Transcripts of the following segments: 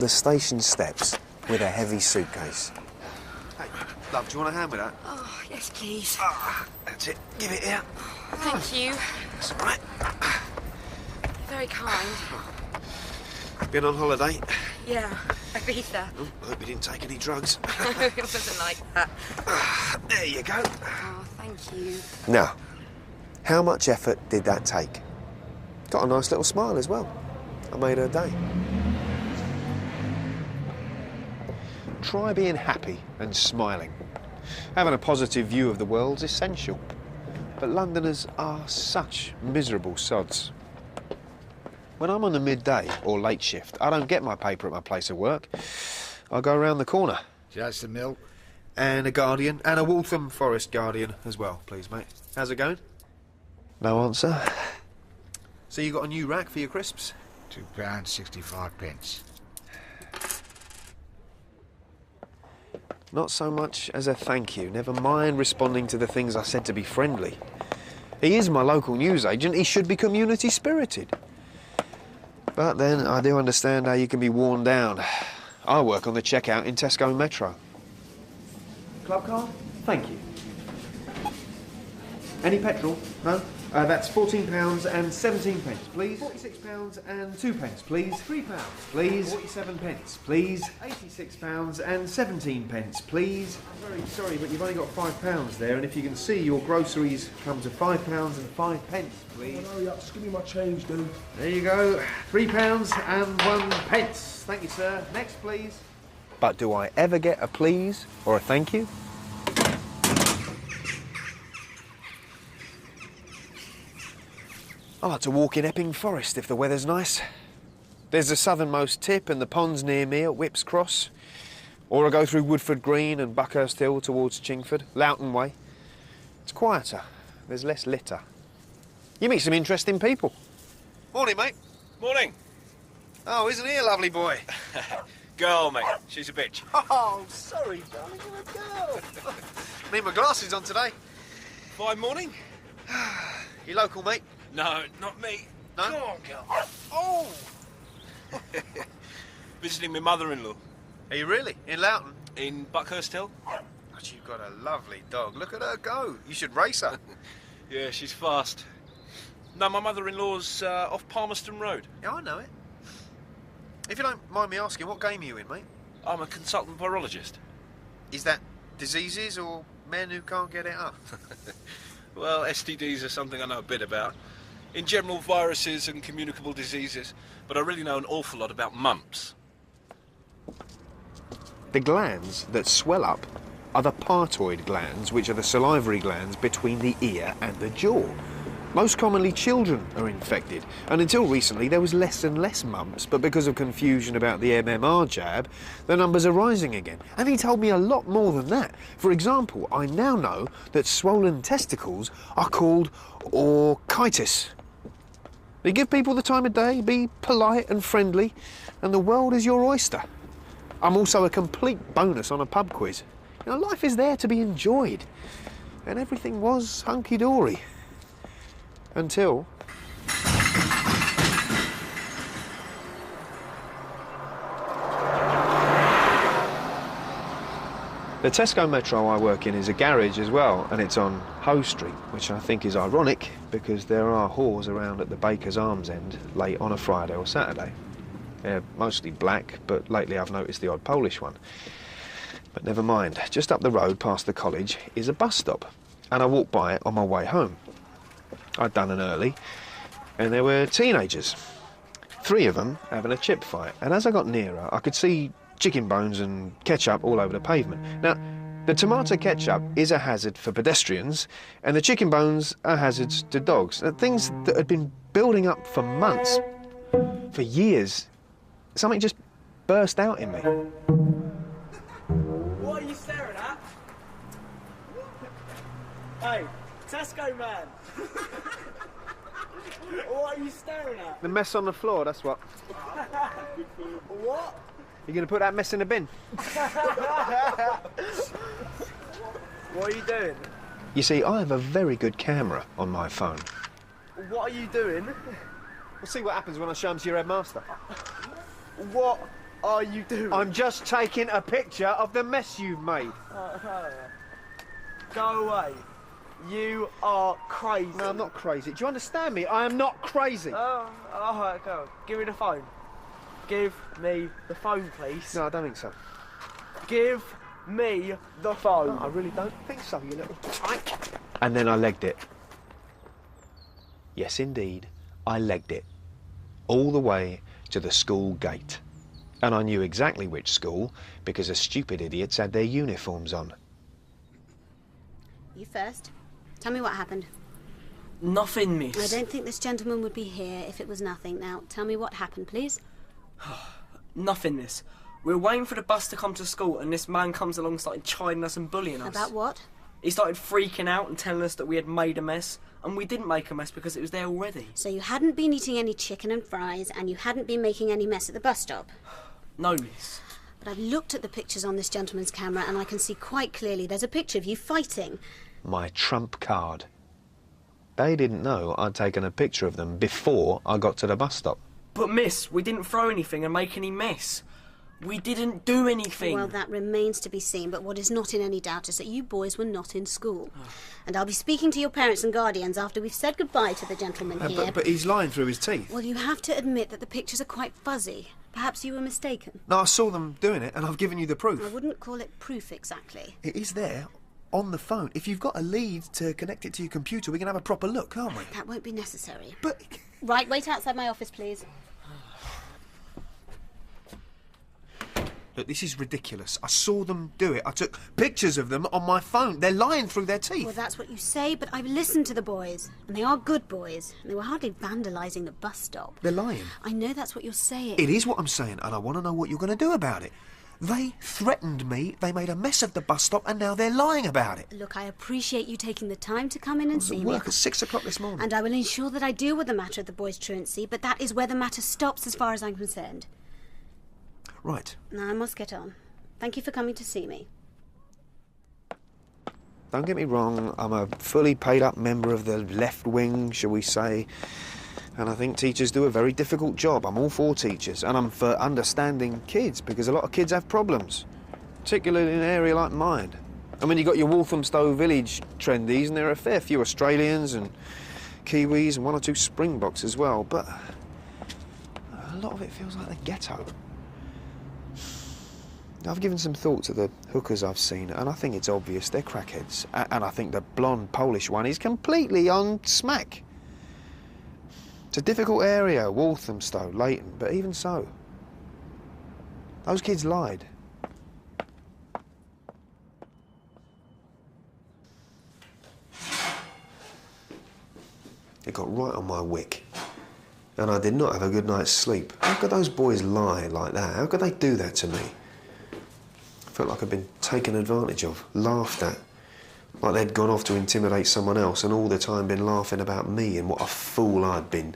the station steps with a heavy suitcase. Hey, love, do you want a hand with that? Oh, yes, please. Ah, that's it. Give it here. Thank you. That's all right. You're very kind. Been on holiday? Yeah, Ibiza. Oh, I hope you didn't take any drugs. No, it wasn't like that. There you go. Oh, thank you. Now, how much effort did that take? Got a nice little smile as well. I made her day. Try being happy and smiling. Having a positive view of the world's essential. But Londoners are such miserable sods. When I'm on the midday or late shift, I don't get my paper at my place of work. I go around the corner. Just a milk. And a Guardian, and a Waltham Forest Guardian as well, please, mate. How's it going? No answer. So you got a new rack for your crisps? £2.65. Not so much as a thank you, never mind responding to the things I said to be friendly. He is my local newsagent, he should be community spirited. But then I do understand how you can be worn down. I work on the checkout in Tesco Metro. Club card? Thank you. Any petrol? No? That's £14.17, please. £46.02, please. £3, please. £47, please. £86.17, please. I'm very sorry, but you've only got £5 there, and if you can see, your groceries come to £5.05, please. Oh, no, just give me my change, dude. There you go. £3.01. Thank you, sir. Next, please. But do I ever get a please or a thank you? I like to walk in Epping Forest if the weather's nice. There's the southernmost tip and the ponds near me at Whipps Cross. Or I go through Woodford Green and Buckhurst Hill towards Chingford, Loughton Way. It's quieter, there's less litter. You meet some interesting people. Morning, mate. Morning. Oh, isn't he a lovely boy? Girl, mate. She's a bitch. Oh, sorry, darling, you're a girl. Need my glasses on today. Fine morning? You local, mate? No, not me. No? Come on, girl. Oh! Visiting my mother-in-law. Are you really? In Loughton? In Buckhurst Hill. God, you've got a lovely dog. Look at her go. You should race her. Yeah, she's fast. No, my mother-in-law's off Palmerston Road. Yeah, I know it. If you don't mind me asking, what game are you in, mate? I'm a consultant virologist. Is that diseases or men who can't get it up? Well, STDs are something I know a bit about. In general, viruses and communicable diseases. But I really know an awful lot about mumps. The glands that swell up are the partoid glands, which are the salivary glands between the ear and the jaw. Most commonly, children are infected, and until recently there was less and less mumps, but because of confusion about the MMR jab, the numbers are rising again. And he told me a lot more than that. For example, I now know that swollen testicles are called orchitis. They give people the time of day, be polite and friendly, and the world is your oyster. I'm also a complete bonus on a pub quiz. You know, life is there to be enjoyed, and everything was hunky-dory. Until... The Tesco Metro I work in is a garage as well, and it's on Hoe Street, which I think is ironic because there are whores around at the Baker's Arms end late on a Friday or Saturday. They're mostly black, but lately I've noticed the odd Polish one. But never mind, just up the road past the college is a bus stop, and I walked by it on my way home. I'd done an early, and there were teenagers. 3 of them having a chip fight, and as I got nearer, I could see chicken bones and ketchup all over the pavement. Now, the tomato ketchup is a hazard for pedestrians, and the chicken bones are hazards to dogs. Things that had been building up for months, for years. Something just burst out in me. What are you staring at? Hey, Tesco man! What are you staring at? The mess on the floor, that's what. What? You gonna put that mess in the bin? What are you doing? You see, I have a very good camera on my phone. What are you doing? We'll see what happens when I show them to your headmaster. What are you doing? I'm just taking a picture of the mess you've made. Go away. You are crazy. No, I'm not crazy. Do you understand me? I am not crazy. Oh, all right, go on. Give me the phone. Give me the phone, please. No, I don't think so. Give me the phone. No, I really don't think so, you little tyke. And then I legged it. Yes, indeed, I legged it. All the way to the school gate. And I knew exactly which school, because the stupid idiots had their uniforms on. You first. Tell me what happened. Nothing, miss. I don't think this gentleman would be here if it was nothing. Now, tell me what happened, please. Nothing, miss. We were waiting for the bus to come to school and this man comes along and started chiding us and bullying us. About what? He started freaking out and telling us that we had made a mess, and we didn't make a mess because it was there already. So you hadn't been eating any chicken and fries, and you hadn't been making any mess at the bus stop? No, miss. But I've looked at the pictures on this gentleman's camera, and I can see quite clearly there's a picture of you fighting. My trump card. They didn't know I'd taken a picture of them before I got to the bus stop. But, miss, we didn't throw anything and make any mess. We didn't do anything. Well, that remains to be seen, but what is not in any doubt is that you boys were not in school. And I'll be speaking to your parents and guardians after we've said goodbye to the gentleman here. But he's lying through his teeth. Well, you have to admit that the pictures are quite fuzzy. Perhaps you were mistaken. No, I saw them doing it, and I've given you the proof. I wouldn't call it proof exactly. It is there, on the phone. If you've got a lead to connect it to your computer, we can have a proper look, can't we? That won't be necessary. But... Right, wait outside my office, please. Look, this is ridiculous. I saw them do it. I took pictures of them on my phone. They're lying through their teeth. Well, that's what you say, but I've listened to the boys. And they are good boys. And they were hardly vandalising the bus stop. They're lying. I know that's what you're saying. It is what I'm saying, and I want to know what you're going to do about it. They threatened me, they made a mess of the bus stop, and now they're lying about it. Look, I appreciate you taking the time to come in and see me. Work at 6 o'clock this morning. And I will ensure that I deal with the matter of the boys' truancy, but that is where the matter stops as far as I'm concerned. Right. Now I must get on. Thank you for coming to see me. Don't get me wrong, I'm a fully paid-up member of the left wing, shall we say, and I think teachers do a very difficult job. I'm all for teachers, and I'm for understanding kids, because a lot of kids have problems, particularly in an area like mine. I mean, you've got your Walthamstow village trendies, and there are a fair few Australians and Kiwis and 1 or 2 Springboks as well, but a lot of it feels like the ghetto. I've given some thought to the hookers I've seen, and I think it's obvious they're crackheads. And I think the blonde Polish one is completely on smack. It's a difficult area, Walthamstow, Leighton, but even so, those kids lied. It got right on my wick, and I did not have a good night's sleep. How could those boys lie like that? How could they do that to me? I felt like I'd been taken advantage of, laughed at, like they'd gone off to intimidate someone else and all the time been laughing about me and what a fool I'd been.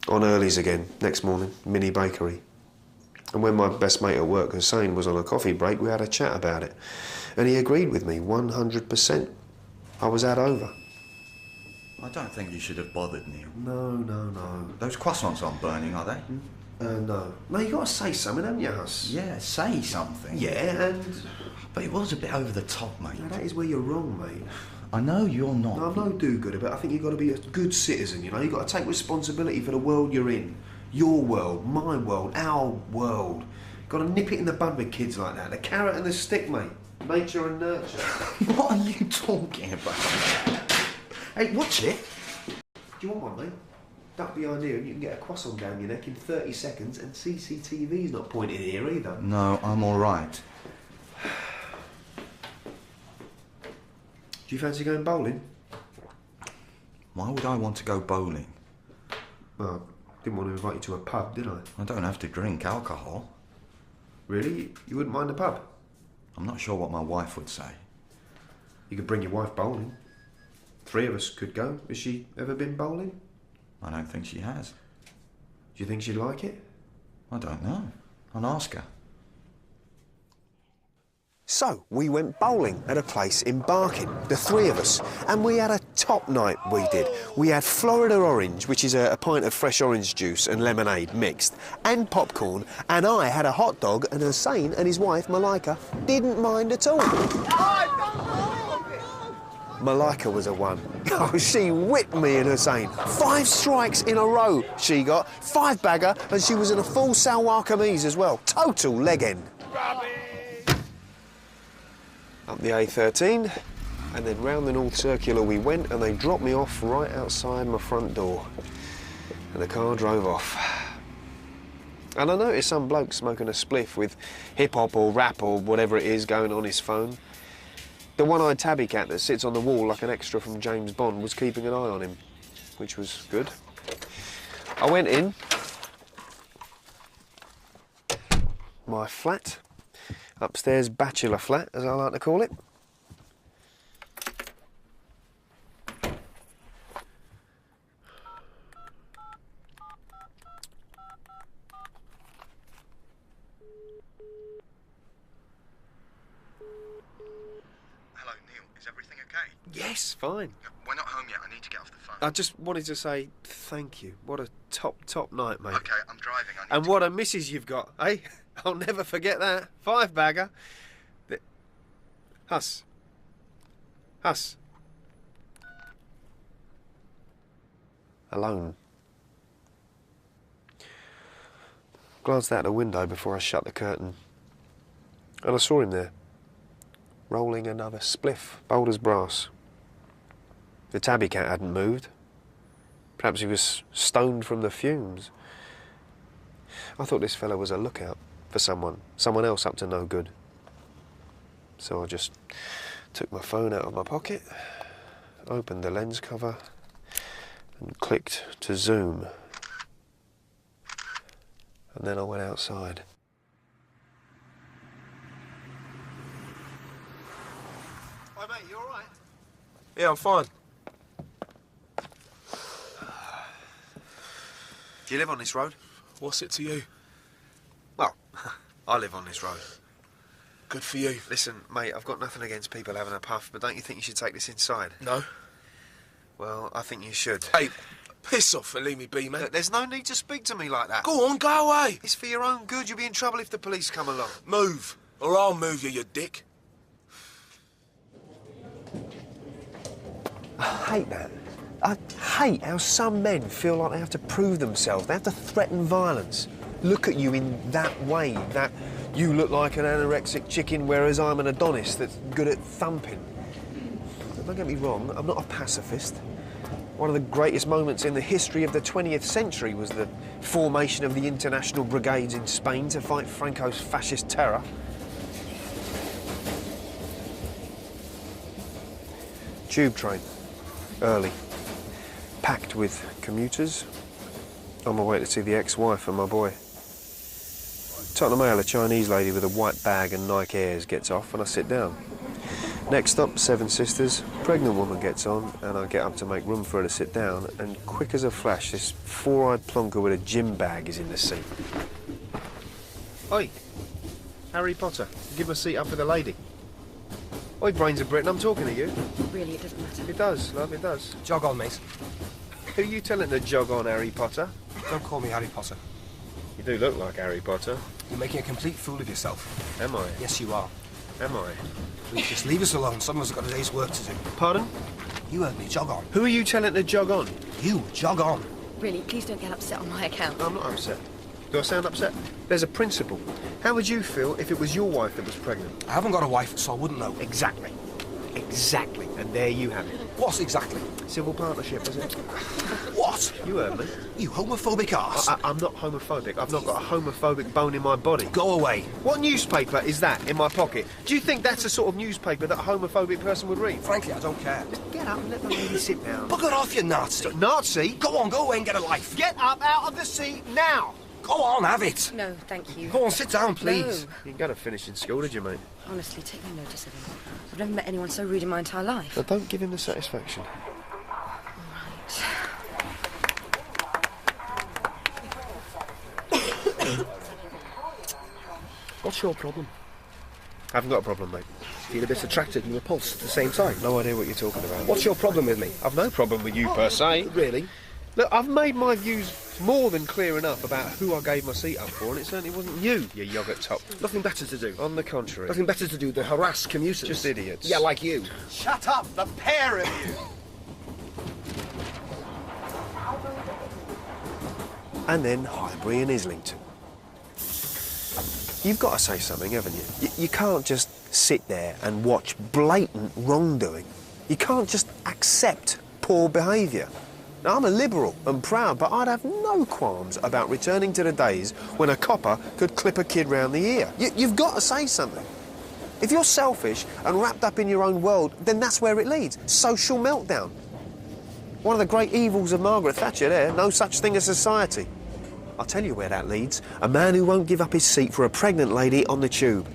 On earlies again, next morning, mini bakery. And when my best mate at work, Hussein, was on a coffee break, we had a chat about it. And he agreed with me, 100%. I was out over. I don't think you should have bothered, Neil. No. Those croissants aren't burning, are they? No. No, you got to say something, haven't you, Huss? Yeah, say something. Yeah, and... But it was a bit over the top, mate. Now, that is where you're wrong, mate. I know you're not. No, I'm no do-gooder, but I think you've got to be a good citizen, you know? You've got to take responsibility for the world you're in. Your world, my world, our world. Got to nip it in the bud with kids like that. The carrot and the stick, mate. Nature and nurture. What are you talking about? Hey, watch it. Do you want one, mate? Duck behind here and you can get a croissant down your neck in 30 seconds, and CCTV's not pointed here either. No, I'm all right. Do you fancy going bowling? Why would I want to go bowling? Well, I didn't want to invite you to a pub, did I? I don't have to drink alcohol. Really? You wouldn't mind a pub? I'm not sure what my wife would say. You could bring your wife bowling. 3 of us could go. Has she ever been bowling? I don't think she has. Do you think she'd like it? I don't know. I'll ask her. So we went bowling at a place in Barking, the three of us, and we had a top night, we did. We had Florida orange, which is a pint of fresh orange juice and lemonade mixed, and popcorn, and I had a hot dog, and Hussein and his wife, Malika, didn't mind at all. Malika was a one. Oh, she whipped me and Hussein. 5 strikes in a row she got, 5-bagger, and she was in a full salwar kameez as well. Total leg end. Up the A13, and then round the North Circular we went, and they dropped me off right outside my front door. And the car drove off. And I noticed some bloke smoking a spliff with hip-hop or rap or whatever it is going on his phone. The one-eyed tabby cat that sits on the wall like an extra from James Bond was keeping an eye on him, which was good. I went in. My flat. Upstairs bachelor flat, as I like to call it. Hello, Neil. Is everything okay? Yes, fine. We're not home yet. I need to get off the phone. I just wanted to say thank you. What a top night, mate. Okay, I'm driving. And what a missus you've got, eh? I'll never forget that. 5-bagger. Huss. Alone. Glanced out the window before I shut the curtain. And I saw him there, rolling another spliff, bold as brass. The tabby cat hadn't moved. Perhaps he was stoned from the fumes. I thought this fella was a lookout for someone else up to no good. So I just took my phone out of my pocket, opened the lens cover, and clicked to zoom. And then I went outside. Hi mate, you alright? Yeah, I'm fine. Do you live on this road? What's it to you? Well, I live on this road. Good for you. Listen, mate, I've got nothing against people having a puff, but don't you think you should take this inside? No. Well, I think you should. Hey, piss off and leave me be, man. Look, there's no need to speak to me like that. Go on, go away. It's for your own good. You'll be in trouble if the police come along. Move, or I'll move you, you dick. I hate that. I hate how some men feel like they have to prove themselves. They have to threaten violence. Look at you in that way, that you look like an anorexic chicken, whereas I'm an Adonis that's good at thumping. Don't get me wrong, I'm not a pacifist. One of the greatest moments in the history of the 20th century was the formation of the international brigades in Spain to fight Franco's fascist terror. Tube train, early, packed with commuters, on my way to see the ex-wife and my boy. Tottenham Mail, a Chinese lady with a white bag and Nike Airs gets off and I sit down. Next stop, Seven Sisters, pregnant woman gets on and I get up to make room for her to sit down and quick as a flash, this four-eyed plonker with a gym bag is in the seat. Oi, Harry Potter, give him a seat up for the lady. Oi, Brains of Britain, I'm talking to you. Really, it doesn't matter. It does, love, it does. Jog on, mate. Who are you telling to jog on, Harry Potter? Don't call me Harry Potter. You do look like Harry Potter. You're making a complete fool of yourself. Am I? Yes, you are. Am I? Please, just leave us alone. Some of us have got a day's work to do. Pardon? You heard me. Jog on. Who are you telling to jog on? You, jog on. Really, please don't get upset on my account. I'm not upset. Do I sound upset? There's a principle. How would you feel if it was your wife that was pregnant? I haven't got a wife, so I wouldn't know. Exactly. Exactly. And there you have it. What exactly? Civil partnership, is it? What? You heard me. You homophobic arse. I'm not homophobic. I've not got a homophobic bone in my body. Go away. What newspaper is that in my pocket? Do you think that's the sort of newspaper that a homophobic person would read? Frankly, I don't care. Just get up and let the lady sit down. Bugger off, you Nazi. Nazi? Go on, go away and get a life. Get up out of the seat now! Go on, have it. No, thank you. Go on, sit down, please. No. You didn't go to finish in school, did you, mate? Honestly, take no notice of him. I've never met anyone so rude in my entire life. Now, don't give him the satisfaction. What's your problem? Haven't got a problem, mate. Feel a bit attracted and repulsed at the same time. No idea what you're talking about. What's your problem with me? I've no problem with you per se. Really? Look, I've made my views more than clear enough about who I gave my seat up for, and it certainly wasn't you yoghurt top. Nothing better to do. On the contrary. Nothing better to do than harass commuters. Just idiots. Yeah, like you. Shut up, the pair of you! And then Highbury and Islington. You've got to say something, haven't you? You can't just sit there and watch blatant wrongdoing. You can't just accept poor behaviour. Now, I'm a liberal and proud, but I'd have no qualms about returning to the days when a copper could clip a kid round the ear. You've got to say something. If you're selfish and wrapped up in your own world, then that's where it leads. Social meltdown. One of the great evils of Margaret Thatcher there, no such thing as society. I'll tell you where that leads. A man who won't give up his seat for a pregnant lady on the tube.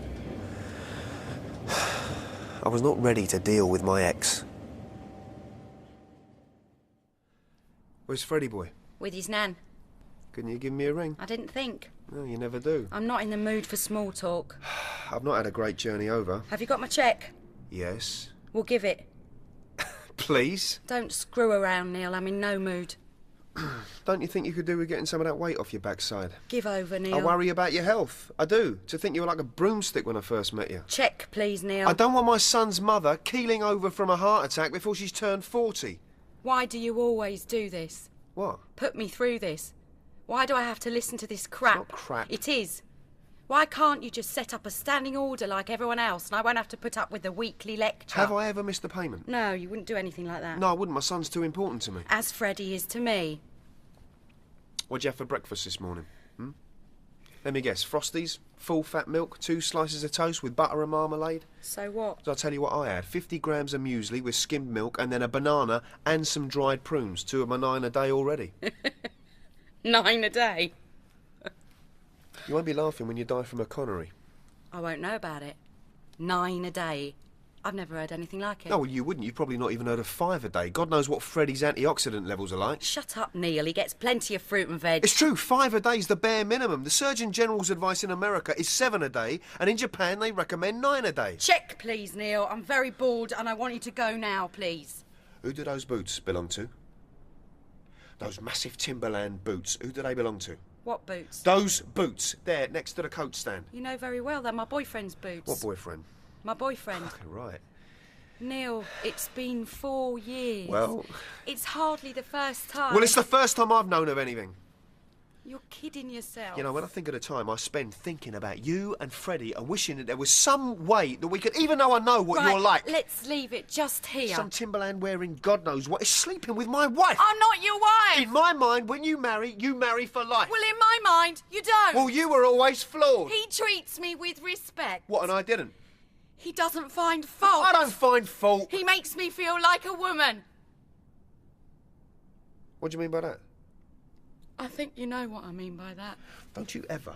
I was not ready to deal with my ex. Where's Freddie boy? With his nan. Couldn't you give me a ring? I didn't think. No, you never do. I'm not in the mood for small talk. I've not had a great journey over. Have you got my cheque? Yes. We'll give it. Please? Don't screw around, Neil. I'm in no mood. Don't you think you could do with getting some of that weight off your backside? Give over, Neil. I worry about your health. I do. To think you were like a broomstick when I first met you. Check, please, Neil. I don't want my son's mother keeling over from a heart attack before she's turned 40. Why do you always do this? What? Put me through this. Why do I have to listen to this crap? It's not crap. It is. Why can't you just set up a standing order like everyone else and I won't have to put up with the weekly lecture? Have I ever missed a payment? No, you wouldn't do anything like that. No, I wouldn't. My son's too important to me. As Freddie is to me. What'd you have for breakfast this morning? Let me guess. Frosties, full fat milk, 2 slices of toast with butter and marmalade? So what? So I'll tell you what I had. 50 grams of muesli with skimmed milk and then a banana and some dried prunes. 2 of my 9 a day already. 9 a day? You won't be laughing when you die from a connery. I won't know about it. 9 a day. I've never heard anything like it. No, well, you wouldn't. You've probably not even heard of 5 a day. God knows what Freddie's antioxidant levels are like. Shut up, Neil. He gets plenty of fruit and veg. It's true. 5 a day's the bare minimum. The Surgeon General's advice in America is 7 a day, and in Japan they recommend 9 a day. Check, please, Neil. I'm very bored and I want you to go now, please. Who do those boots belong to? Those massive Timberland boots. Who do they belong to? What boots? Those boots. There, next to the coat stand. You know very well they're my boyfriend's boots. What boyfriend? My boyfriend. Right. Neil, it's been 4 years. Well... It's hardly the first time. Well, it's the first time I've known of anything. You're kidding yourself. You know, when I think of the time I spend thinking about you and Freddie and wishing that there was some way that we could, even though I know what you're like... let's leave it just here. Some Timberland wearing God knows what is sleeping with my wife. I'm not your wife. In my mind, when you marry for life. Well, in my mind, you don't. Well, you were always flawed. He treats me with respect. What, and I didn't? He doesn't find fault. I don't find fault. He makes me feel like a woman. What do you mean by that? I think you know what I mean by that. Don't you ever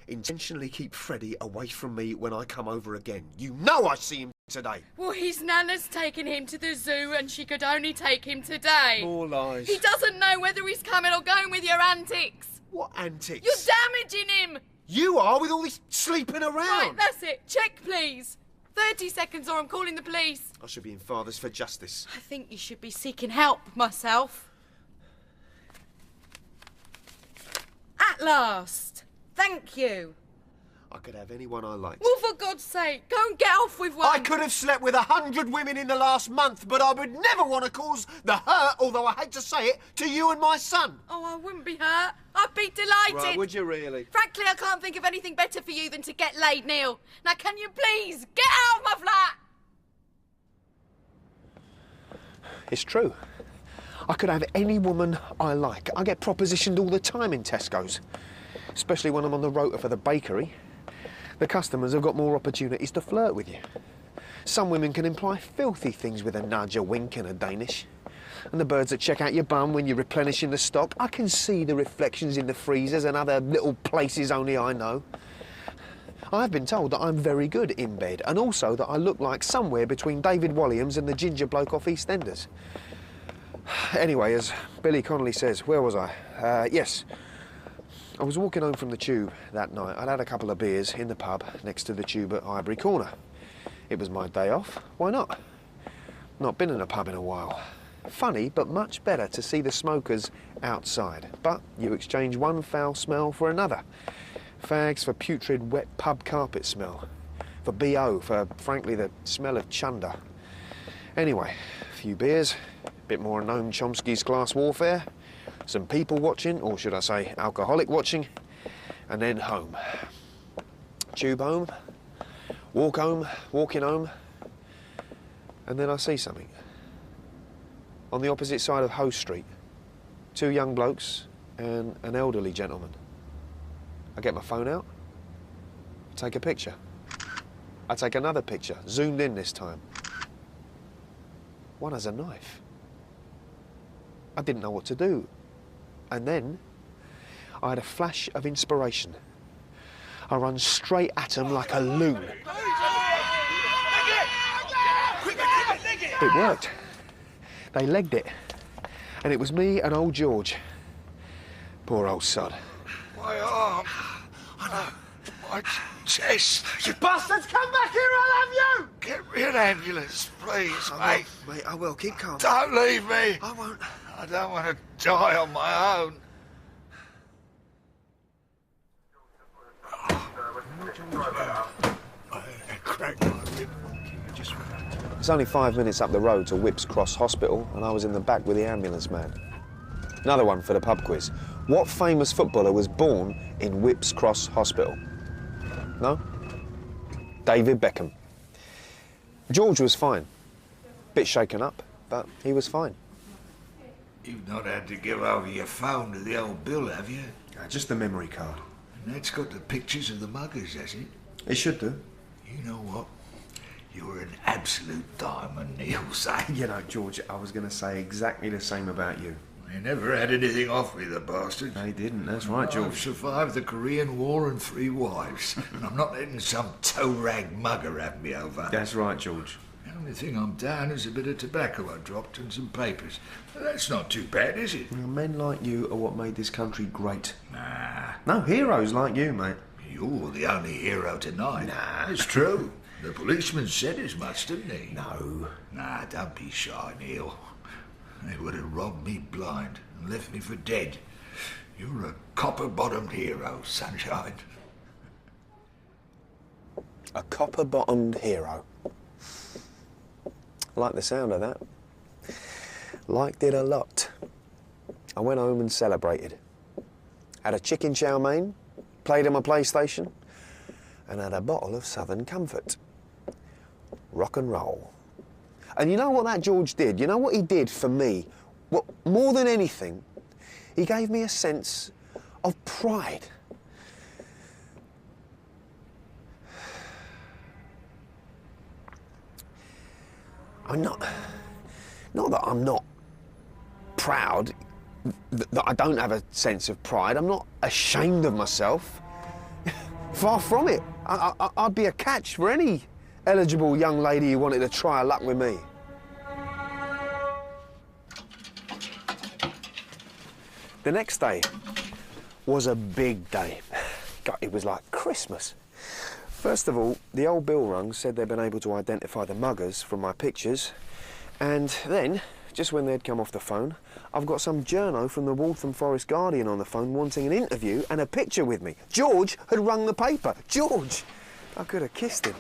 intentionally keep Freddie away from me when I come over again. You know I see him today. Well, his nana's taken him to the zoo and she could only take him today. More lies. He doesn't know whether he's coming or going with your antics. What antics? You're damaging him. You are, with all this sleeping around. Right, that's it. Check, please. 30 seconds or I'm calling the police. I should be in Fathers for Justice. I think you should be seeking help myself. At last. Thank you. I could have anyone I liked. Well, for God's sake, go and get off with one. I could have slept with 100 women in the last month, but I would never want to cause the hurt, although I hate to say it, to you and my son. Oh, I wouldn't be hurt. I'd be delighted. Right, would you really? Frankly, I can't think of anything better for you than to get laid, Neil. Now, can you please get out of my flat? It's true. I could have any woman I like. I get propositioned all the time in Tesco's, especially when I'm on the rota for the bakery. The customers have got more opportunities to flirt with you. Some women can imply filthy things with a nudge, a wink and a Danish. And the birds that check out your bum when you're replenishing the stock, I can see the reflections in the freezers and other little places only I know. I've been told that I'm very good in bed, and also that I look like somewhere between David Walliams and the ginger bloke off EastEnders. Anyway, as Billy Connolly says, where was I? Yes. I was walking home from the Tube that night. I'd had a couple of beers in the pub next to the Tube at Highbury Corner. It was my day off. Why not? Not been in a pub in a while. Funny, but much better to see the smokers outside. But you exchange one foul smell for another. Fags for putrid, wet pub carpet smell. For BO, for, frankly, the smell of chunder. Anyway, a few beers, a bit more Noam Chomsky's class warfare, some people watching, or should I say alcoholic watching, and then home. Tube home, walking home, and then I see something. On the opposite side of Hoe Street, two young blokes and an elderly gentleman. I get my phone out, take a picture. I take another picture, zoomed in this time. One has a knife. I didn't know what to do. And then I had a flash of inspiration. I run straight at them like a loon. It worked. They legged it. And it was me and old George. Poor old sod. My arm. My chest. You bastards, come back here, I'll have you! Get me an ambulance, please, mate. Mate, I will. Keep calm. Don't leave me. I won't. I don't want to die on my own. It's only 5 minutes up the road to Whipps Cross Hospital, and I was in the back with the ambulance man. Another one for the pub quiz. What famous footballer was born in Whipps Cross Hospital? No? David Beckham. George was fine. Bit shaken up, but he was fine. You've not had to give over your phone to the old Bill, have you? Just the memory card. And that's got the pictures of the muggers, has it? It should do. You know what? You're an absolute diamond, Neil, say. You know, George, I was going to say exactly the same about you. He never had anything off me, the bastard. No, he didn't. That's right, George. I've survived the Korean War and 3 wives, and I'm not letting some toe-rag mugger have me over. That's right, George. The only thing I'm down is a bit of tobacco I dropped and some papers. That's not too bad, is it? Well, men like you are what made this country great. Nah. No, heroes like you, mate. You're the only hero tonight. Nah. It's true. The policeman said as much, didn't he? No. Nah, don't be shy, Neil. They would have robbed me blind and left me for dead. You're a copper-bottomed hero, sunshine. A copper-bottomed hero. Like the sound of that. Liked it a lot. I went home and celebrated. Had a chicken chow mein, played on my PlayStation, and had a bottle of Southern Comfort. Rock and roll. And you know what that George did? You know what he did for me? Well, more than anything, he gave me a sense of pride. I'm not that I'm not proud, that I don't have a sense of pride. I'm not ashamed of myself. Far from it. I'd be a catch for any eligible young lady who wanted to try her luck with me. The next day was a big day. God, it was like Christmas. First of all, the old bill rung said they'd been able to identify the muggers from my pictures, and then, just when they'd come off the phone, I've got some journo from the Waltham Forest Guardian on the phone wanting an interview and a picture with me. George had rung the paper. George! I could have kissed him.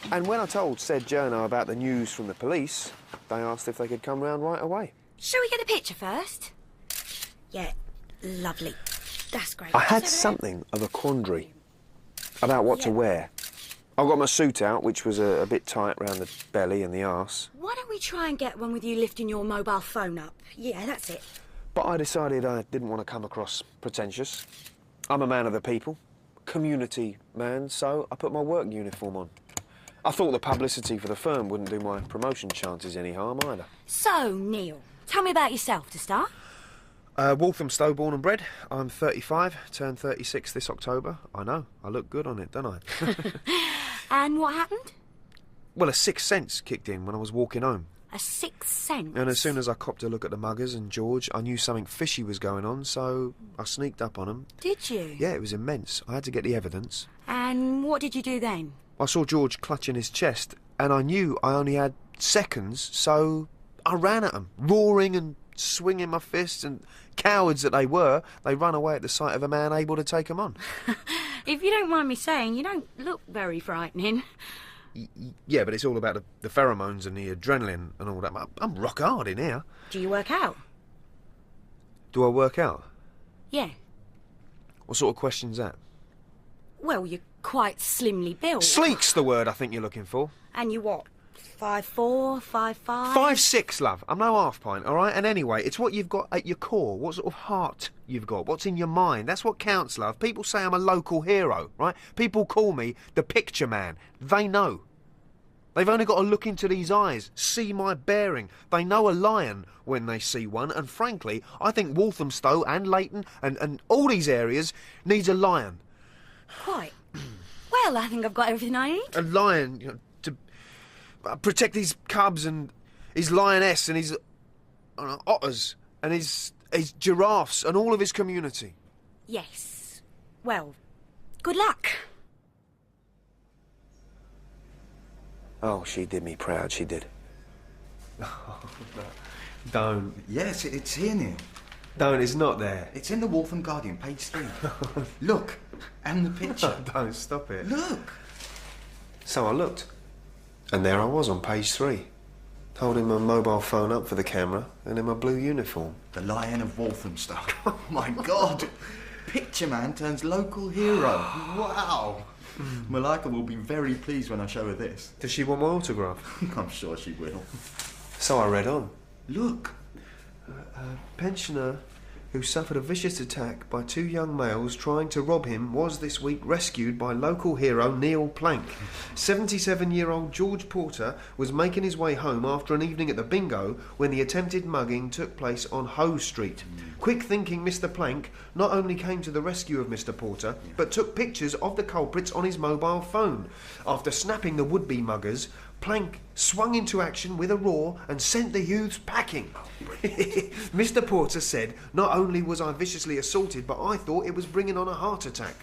And when I told said journo about the news from the police, they asked if they could come round right away. Shall we get a picture first? Yeah, lovely. That's great. I had something of a quandary about what to wear. I got my suit out, which was a bit tight round the belly and the arse. Why don't we try and get one with you lifting your mobile phone up? Yeah, that's it. But I decided I didn't want to come across pretentious. I'm a man of the people, community man, so I put my work uniform on. I thought the publicity for the firm wouldn't do my promotion chances any harm either. So, Neil, tell me about yourself to start. Waltham Stowe, born and bred. I'm 35, turned 36 this October. I know, I look good on it, don't I? And what happened? Well, a sixth sense kicked in when I was walking home. A sixth sense? And as soon as I copped a look at the muggers and George, I knew something fishy was going on, so I sneaked up on them. Did you? Yeah, it was immense. I had to get the evidence. And what did you do then? I saw George clutching his chest, and I knew I only had seconds, so I ran at them, roaring and swinging my fists, and cowards that they were, they run away at the sight of a man able to take them on. If you don't mind me saying, you don't look very frightening. Yeah, but it's all about the pheromones and the adrenaline and all that. I'm rock hard in here. Do you work out? Do I work out? Yeah. What sort of question's that? Well, you're quite slimly built. Sleek's the word I think you're looking for. And you what? 5'4", 5'5"? 5'6", love. I'm no half pint, all right? And anyway, it's what you've got at your core, what sort of heart you've got, what's in your mind. That's what counts, love. People say I'm a local hero, right? People call me the picture man. They know. They've only got to look into these eyes, see my bearing. They know a lion when they see one, and frankly, I think Walthamstow and Leighton and all these areas needs a lion. Quite. Well, I think I've got everything I need. A lion, you know, to protect his cubs and his lioness and his otters and his giraffes and all of his community. Yes. Well, good luck. Oh, she did me proud, she did. Don't. Yes, it's here, Neil. Don't, it's not there. It's in the Waltham Guardian, page 3. Look, and the picture. Don't, stop it. Look. So I looked, and there I was on page 3, holding my mobile phone up for the camera and in my blue uniform. The Lion of Walthamstow. Oh, my God. Picture man turns local hero. Wow. Malika will be very pleased when I show her this. Does she want my autograph? I'm sure she will. So I read on. Look. A pensioner who suffered a vicious attack by 2 young males trying to rob him was this week rescued by local hero Neil Plank. 77-year-old George Porter was making his way home after an evening at the bingo when the attempted mugging took place on Hoe Street. Quick-thinking Mr. Plank not only came to the rescue of Mr. Porter, but took pictures of the culprits on his mobile phone. After snapping the would-be muggers, Plank swung into action with a roar and sent the youths packing. Mr. Porter said, "Not only was I viciously assaulted, but I thought it was bringing on a heart attack.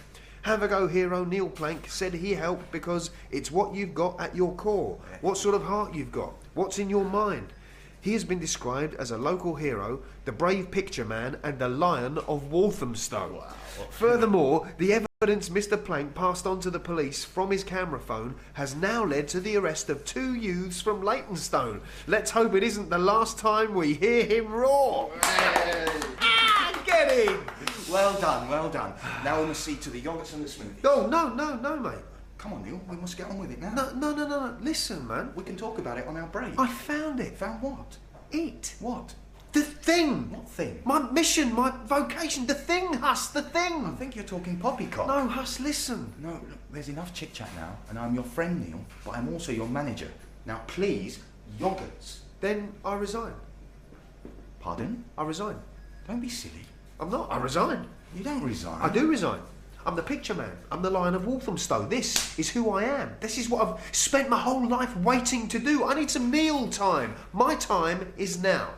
Have a go hero Neil Plank said he helped because it's what you've got at your core, what sort of heart you've got, what's in your mind. He has been described as a local hero, the brave picture man and the Lion of Walthamstow." Wow. Furthermore, the evidence Mr. Plank passed on to the police from his camera phone has now led to the arrest of 2 youths from Leytonstone. Let's hope it isn't the last time we hear him roar. Get him! Well done, well done. Now we must see to the yoghurts and the smoothies. Oh, no, mate. Come on, Neil, we must get on with it now. No. Listen, man. We can talk about it on our break. I found it. Found what? It. What? The thing. What thing? My mission, my vocation, the thing, Huss, the thing. I think you're talking poppycock. No, Huss, listen. No, look, there's enough chit-chat now, and I'm your friend, Neil, but I'm also your manager. Now, please, yoghurts. Then I resign. Pardon? I resign. Don't be silly. I'm not. I resign. You don't resign. I do resign. I'm the picture man. I'm the Lion of Walthamstow. This is who I am. This is what I've spent my whole life waiting to do. I need some meal time. My time is now.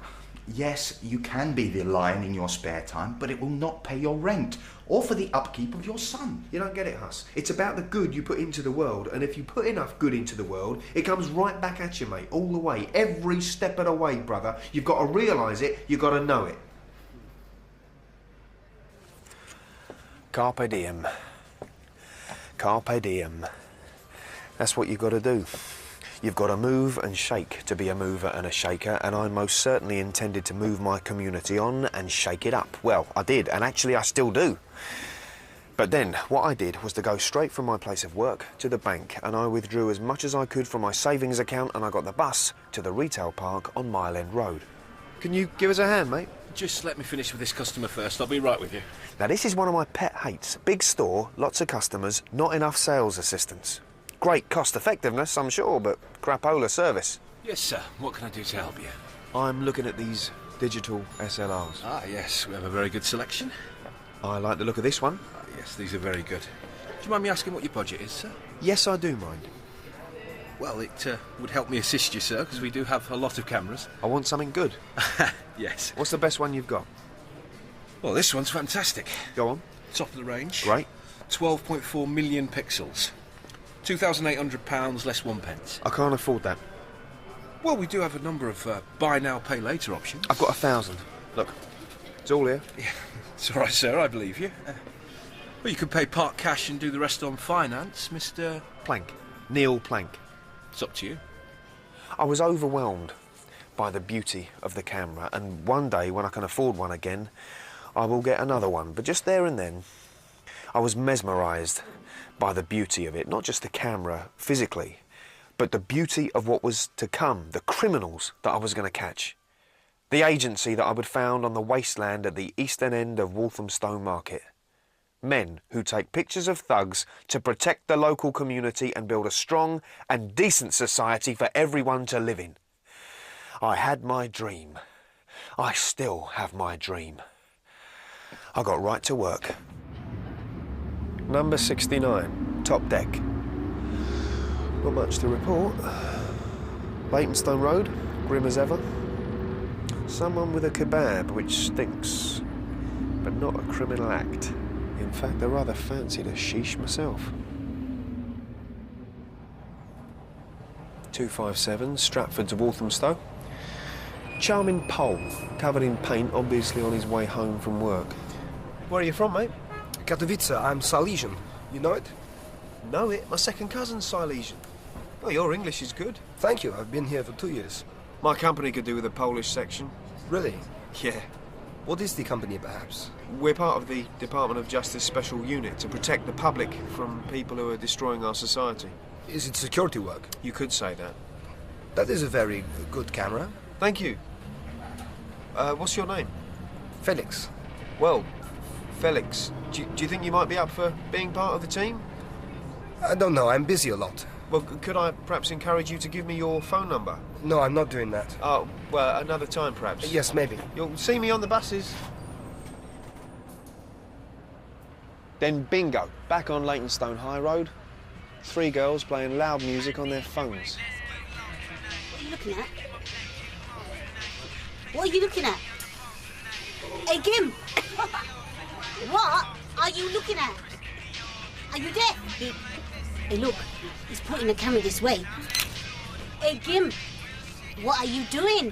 Yes, you can be the lion in your spare time, but it will not pay your rent or for the upkeep of your son. You don't get it, Huss. It's about the good you put into the world, and if you put enough good into the world, it comes right back at you, mate, all the way. Every step of the way, brother. You've got to realise it. You've got to know it. Carpe diem. Carpe diem. That's what you've got to do. You've got to move and shake to be a mover and a shaker, and I most certainly intended to move my community on and shake it up. Well, I did, and actually I still do. But then, what I did was to go straight from my place of work to the bank, and I withdrew as much as I could from my savings account, and I got the bus to the retail park on Mile End Road. Can you give us a hand, mate? Just let me finish with this customer first. I'll be right with you. Now, this is one of my pet hates. Big store, lots of customers, not enough sales assistants. Great cost effectiveness, I'm sure, but crapola service. Yes, sir. What can I do to help you? I'm looking at these digital SLRs. Ah, yes. We have a very good selection. I like the look of this one. Ah, yes, these are very good. Do you mind me asking what your budget is, sir? Yes, I do mind. Well, it would help me assist you, sir, because we do have a lot of cameras. I want something good. Yes. What's the best one you've got? Well, this one's fantastic. Go on. Top of the range. Great. 12.4 million pixels. £2,800 less 1 pence. I can't afford that. Well, we do have a number of buy now, pay later options. I've got 1,000. Look, it's all here. Yeah, it's all right, sir, I believe you. Well, you could pay part cash and do the rest on finance, Mr... Plank. Neil Plank. It's up to you. I was overwhelmed by the beauty of the camera, and one day, when I can afford one again, I will get another one. But just there and then, I was mesmerised by the beauty of it. Not just the camera, physically, but the beauty of what was to come, the criminals that I was going to catch. The agency that I would found on the wasteland at the eastern end of Walthamstow Market. Men who take pictures of thugs to protect the local community and build a strong and decent society for everyone to live in. I had my dream. I still have my dream. I got right to work. Number 69, top deck. Not much to report. Leytonstone Road, grim as ever. Someone with a kebab which stinks, but not a criminal act. In fact, I rather fancied a sheesh myself. 257, Stratford to Walthamstow. Charming Pole, covered in paint, obviously on his way home from work. Where are you from, mate? Katowice. I'm Silesian. You know it? Know it? My second cousin's Silesian. Oh, your English is good. Thank you. I've been here for 2 years. My company could do with a Polish section. Really? Yeah. What is the company, perhaps? We're part of the Department of Justice Special Unit to protect the public from people who are destroying our society. Is it security work? You could say that. That is a very good camera. Thank you. What's your name? Felix. Well, Felix, do you think you might be up for being part of the team? I don't know. I'm busy a lot. Well, could I perhaps encourage you to give me your phone number? No, I'm not doing that. Oh, well, another time perhaps. Yes, maybe. You'll see me on the buses. Then bingo, back on Leytonstone High Road. 3 girls playing loud music on their phones. What are you looking at? What are you looking at? Hey, Gim! What are you looking at? Are you deaf? Hey, look, he's pointing the camera this way. Hey, Gim, what are you doing?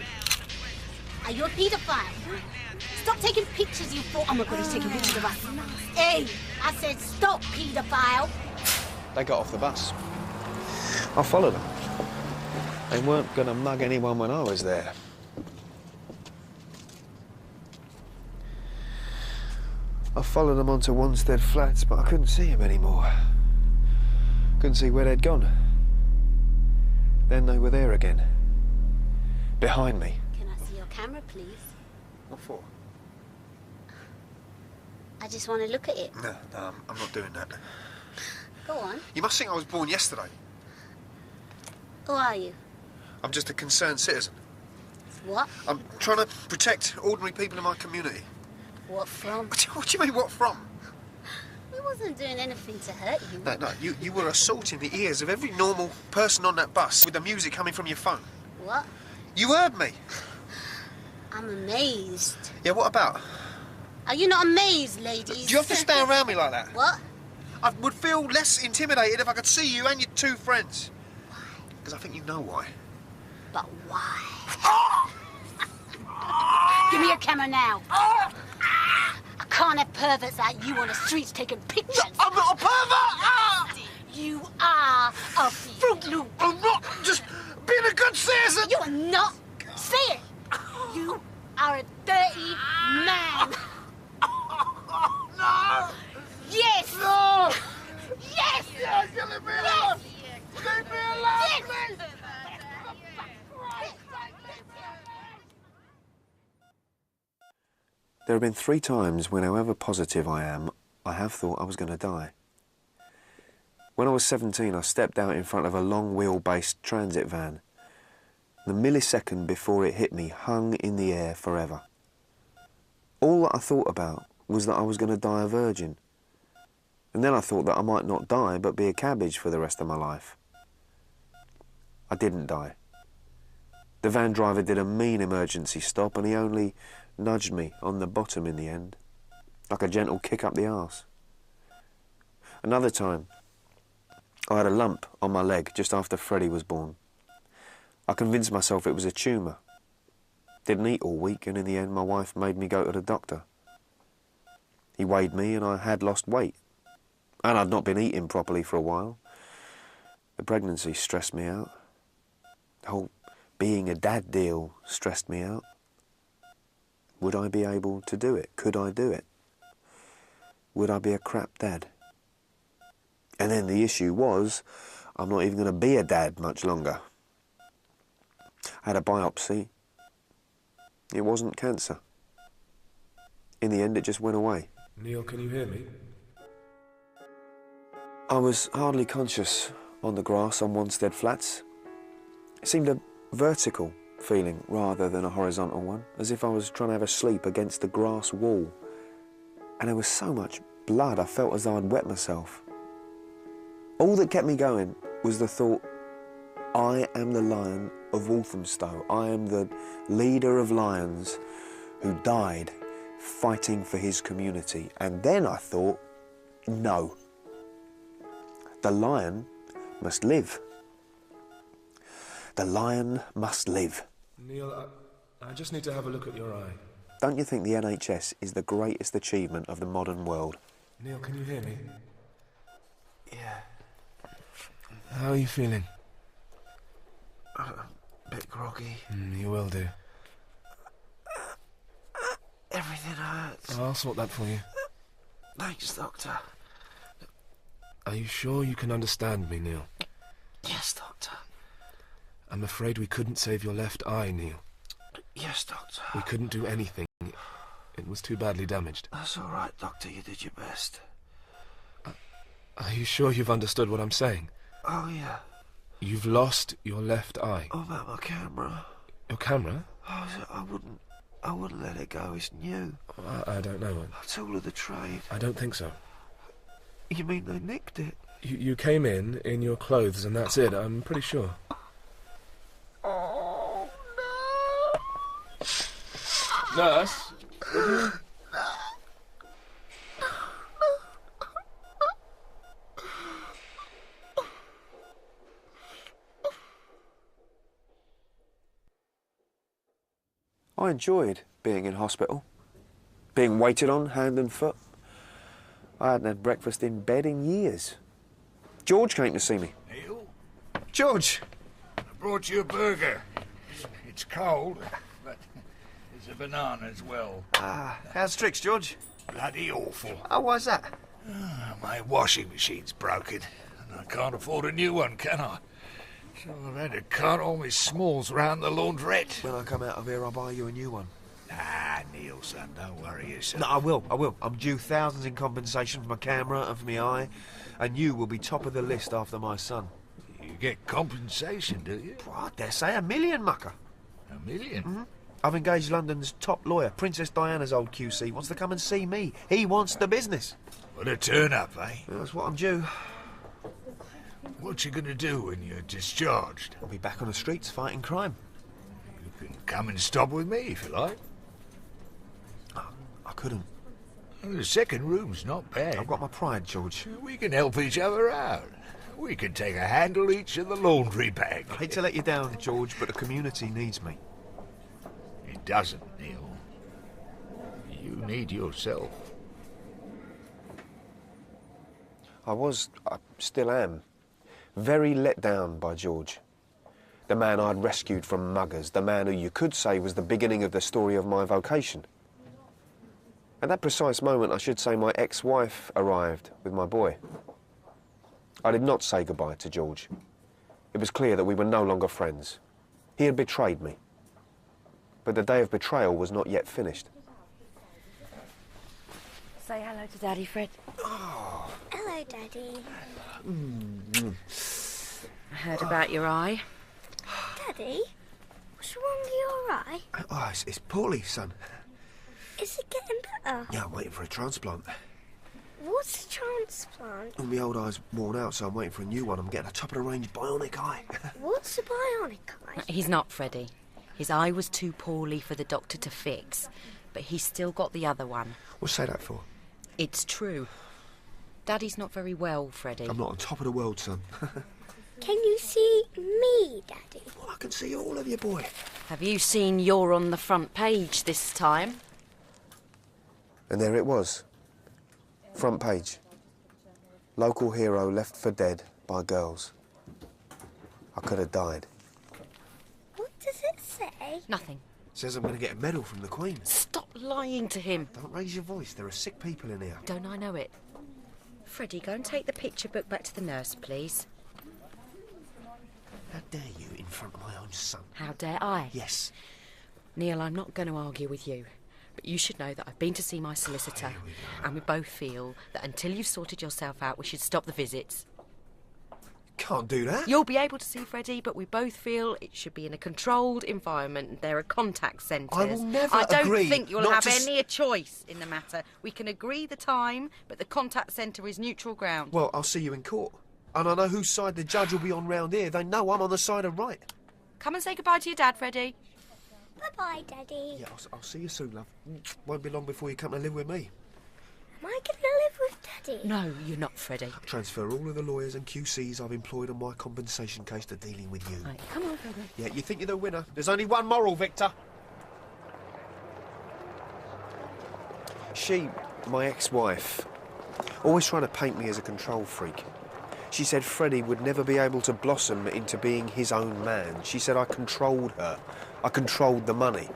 Are you a paedophile? Stop taking pictures, you fool. Oh my God, he's taking pictures of us. Hey, I said stop, paedophile. They got off the bus. I followed them. They weren't going to mug anyone when I was there. I followed them onto Wanstead Flats, but I couldn't see them anymore. Couldn't see where they'd gone. Then they were there again. Behind me. Can I see your camera, please? What for? I just want to look at it. No, I'm not doing that. Go on. You must think I was born yesterday. Who are you? I'm just a concerned citizen. What? I'm trying to protect ordinary people in my community. What from? What do you mean, what from? I wasn't doing anything to hurt you. No, you were assaulting the ears of every normal person on that bus with the music coming from your phone. What? You heard me. I'm amazed. Yeah, what about? Are you not amazed, ladies? Do you have to stand around me like that? What? I would feel less intimidated if I could see you and your 2 friends. Why? Because I think you know why. But why? Give me your camera now. I can't have perverts like you on the streets taking pictures. I'm not a pervert! You are a Fruit Loop. I'm not just being a good citizen. You are not. Say it. You are a dirty man. No! Yes! No! Yes! Yes! Leave me alone! Leave me alone, Yes! please! There have been 3 times when, however positive I am, I have thought I was going to die. When I was 17, I stepped out in front of a long wheel-based transit van. The millisecond before it hit me hung in the air forever. All that I thought about was that I was going to die a virgin. And then I thought that I might not die, but be a cabbage for the rest of my life. I didn't die. The van driver did a mean emergency stop and he only nudged me on the bottom in the end, like a gentle kick up the arse. Another time, I had a lump on my leg just after Freddie was born. I convinced myself it was a tumour. Didn't eat all week, and in the end my wife made me go to the doctor. He weighed me and I had lost weight. And I'd not been eating properly for a while. The pregnancy stressed me out. The whole being a dad deal stressed me out. Would I be able to do it? Could I do it? Would I be a crap dad? And then the issue was, I'm not even going to be a dad much longer. I had a biopsy. It wasn't cancer. In the end, it just went away. Neil, can you hear me? I was hardly conscious on the grass on Wanstead Flats. It seemed a vertical feeling rather than a horizontal one, as if I was trying to have a sleep against the grass wall. And there was so much blood, I felt as though I'd wet myself. All that kept me going was the thought, I am the Lion of Walthamstow. I am the leader of lions who died fighting for his community. And then I thought, no. The lion must live. The lion must live. Neil, I just need to have a look at your eye. Don't you think the NHS is the greatest achievement of the modern world? Neil, can you hear me? Yeah. How are you feeling? A bit groggy. You will do. Everything hurts. I'll sort that for you. Thanks, Doctor. Are you sure you can understand me, Neil? Yes, Doctor. I'm afraid we couldn't save your left eye, Neil. Yes, Doctor. We couldn't do anything. It was too badly damaged. That's all right, Doctor. You did your best. Are you sure you've understood what I'm saying? Oh, yeah. You've lost your left eye. Oh, about my camera. Your camera? Oh, I wouldn't let it go. It's new. I don't know. Tool of the trade. I don't think so. You mean they nicked it? You came in your clothes and that's it. I'm pretty sure. Oh, no. Nurse? I enjoyed being in hospital, being waited on hand and foot. I hadn't had breakfast in bed in years. George came to see me. Neil, George! I brought you a burger. It's cold, but there's a banana as well. How's tricks, George? Bloody awful. Oh, why's that? My washing machine's broken, and I can't afford a new one, can I? So I've had to cart all my smalls round the laundrette. When I come out of here, I'll buy you a new one. Ah, Neil, son, don't worry yourself. No, I will. I'm due thousands in compensation for my camera and for my eye, and you will be top of the list after my son. You get compensation, do you? Well, I dare say $1 million, mucker. $1 million? Mm-hmm. I've engaged London's top lawyer, Princess Diana's old QC, wants to come and see me. He wants the business. What a turn-up, eh? Well, that's what I'm due. What you gonna do when you're discharged? I'll be back on the streets fighting crime. You can come and stop with me if you like. I couldn't. Well, the second room's not bad. I've got my pride, George. We can help each other out. We can take a handle each of the laundry bag. I hate to let you down, George, but the community needs me. It doesn't, Neil. You need yourself. I still am, very let down by George. The man I'd rescued from muggers, the man who you could say was the beginning of the story of my vocation. At that precise moment, I should say, my ex-wife arrived with my boy. I did not say goodbye to George. It was clear that we were no longer friends. He had betrayed me. But the day of betrayal was not yet finished. Say hello to Daddy, Fred. Oh. Hello, Daddy. I heard about your eye. Daddy, what's wrong with your eye? Oh, it's poorly, son. Is it getting better? Yeah, I'm waiting for a transplant. What's a transplant? Well, my old eye's worn out, so I'm waiting for a new one. I'm getting a top-of-the-range bionic eye. What's a bionic eye? He's not, Freddie. His eye was too poorly for the doctor to fix, but he's still got the other one. What's say that for? It's true. Daddy's not very well, Freddie. I'm not on top of the world, son. Can you see me, Daddy? Well, I can see all of you, boy. Have you seen you're on the front page this time? And there it was. Front page. Local hero left for dead by girls. I could have died. What does it say? Nothing. It says I'm going to get a medal from the Queen. Stop lying to him. Don't raise your voice. There are sick people in here. Don't I know it? Freddie, go and take the picture book back to the nurse, please. How dare you in front of my own son? How dare I? Yes. Neil, I'm not going to argue with you, but you should know that I've been to see my solicitor, and we both feel that until you've sorted yourself out, we should stop the visits. Can't do that. You'll be able to see Freddie, but we both feel it should be in a controlled environment. There are contact centres. I will never I don't agree think you'll not have to any choice in the matter. We can agree the time, but the contact centre is neutral ground. Well, I'll see you in court. And I know whose side the judge will be on round here. They know I'm on the side of right. Come and say goodbye to your dad, Freddie. Bye-bye, Daddy. Yeah, I'll see you soon, love. Won't be long before you come to live with me. Am I going to live with Daddy? No, you're not, Freddie. Transfer all of the lawyers and QCs I've employed on my compensation case to dealing with you. Right, come on, Freddie. Yeah, you think you're the winner? There's only one moral victor. She, my ex-wife, always trying to paint me as a control freak. She said Freddie would never be able to blossom into being his own man. She said I controlled her. I controlled the money.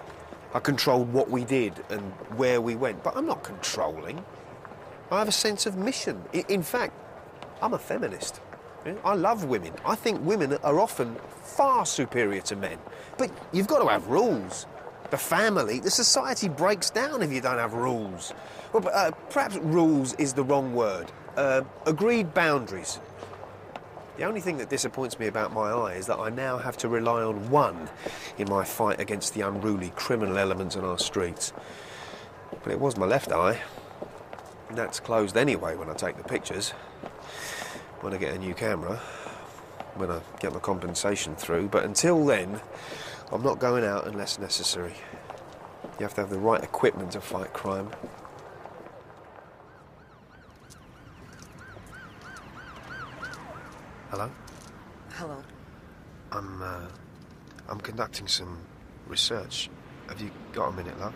I controlled what we did and where we went. But I'm not controlling. I have a sense of mission. In fact, I'm a feminist. I love women. I think women are often far superior to men. But you've got to have rules. The family, the society breaks down if you don't have rules. Well, perhaps rules is the wrong word. Agreed boundaries. The only thing that disappoints me about my eye is that I now have to rely on one in my fight against the unruly criminal elements on our streets. But it was my left eye. And that's closed anyway when I take the pictures. When I get a new camera. When I get my compensation through. But until then, I'm not going out unless necessary. You have to have the right equipment to fight crime. Hello? Hello. I'm conducting some research. Have you got a minute, love?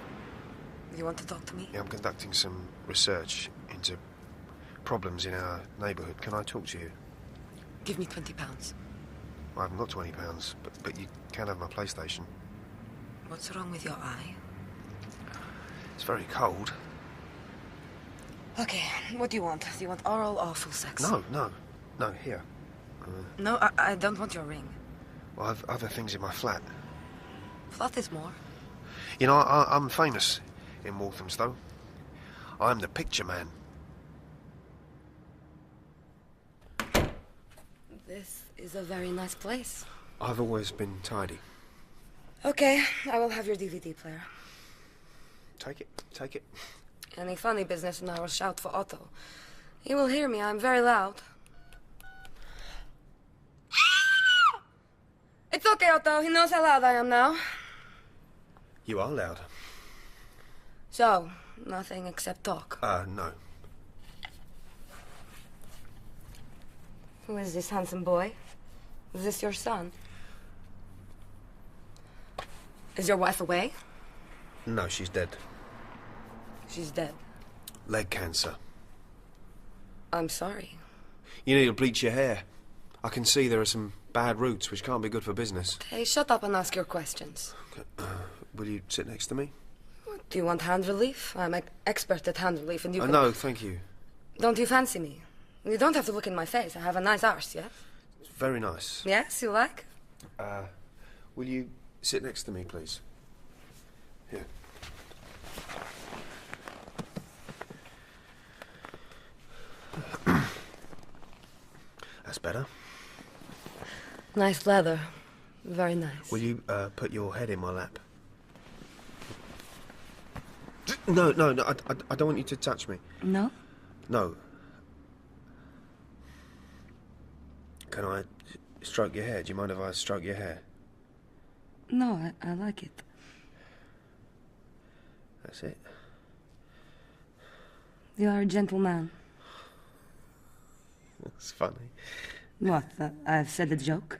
You want to talk to me? Yeah, I'm conducting some research into problems in our neighbourhood. Can I talk to you? Give me £20. I haven't got £20, but you can have my PlayStation. What's wrong with your eye? It's very cold. Okay, what do you want? Do you want oral or full sex? No, here. No, I don't want your ring. Well, I've other things in my flat. Flat is more. You know, I'm famous in Walthamstow. I'm the picture man. This is a very nice place. I've always been tidy. Okay, I will have your DVD player. Take it. Any funny business and I will shout for Otto. He will hear me, I'm very loud. It's okay, Otto, he knows how loud I am now. You are loud. So, nothing except talk. No. Who is this handsome boy? Is this your son? Is your wife away? No, she's dead. She's dead. Leg cancer. I'm sorry. You need to bleach your hair. I can see there are some bad roots which can't be good for business. Hey, shut up and ask your questions. Will you sit next to me? Do you want hand relief? I'm an expert at hand relief and you can... No, thank you. Don't you fancy me? You don't have to look in my face. I have a nice arse, yes? It's very nice. Yes, you like? Will you sit next to me, please? Here. That's better. Nice leather. Very nice. Will you put your head in my lap? No, I don't want you to touch me. No? No. Can I stroke your hair? Do you mind if I stroke your hair? No, I like it. That's it. You are a gentleman. That's funny. What? I've said a joke?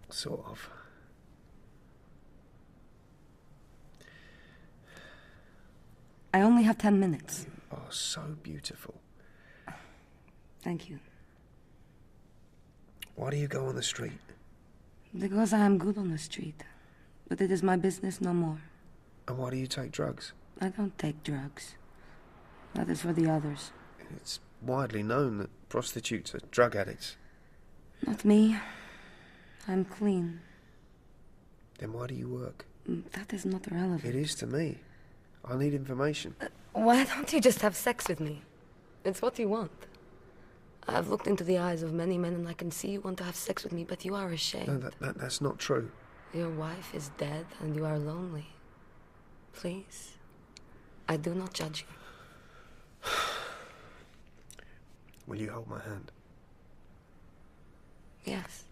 Sort of. I only have 10 minutes. You are so beautiful. Thank you. Why do you go on the street? Because I am good on the street. But it is my business no more. And why do you take drugs? I don't take drugs. That is for the others. It's widely known that prostitutes are drug addicts. Not me. I'm clean. Then why do you work? That is not relevant. It is to me. I need information. Why don't you just have sex with me? It's what you want. I've looked into the eyes of many men and I can see you want to have sex with me, but you are ashamed. No, that's not true. Your wife is dead and you are lonely. Please. I do not judge you. Will you hold my hand? Yes.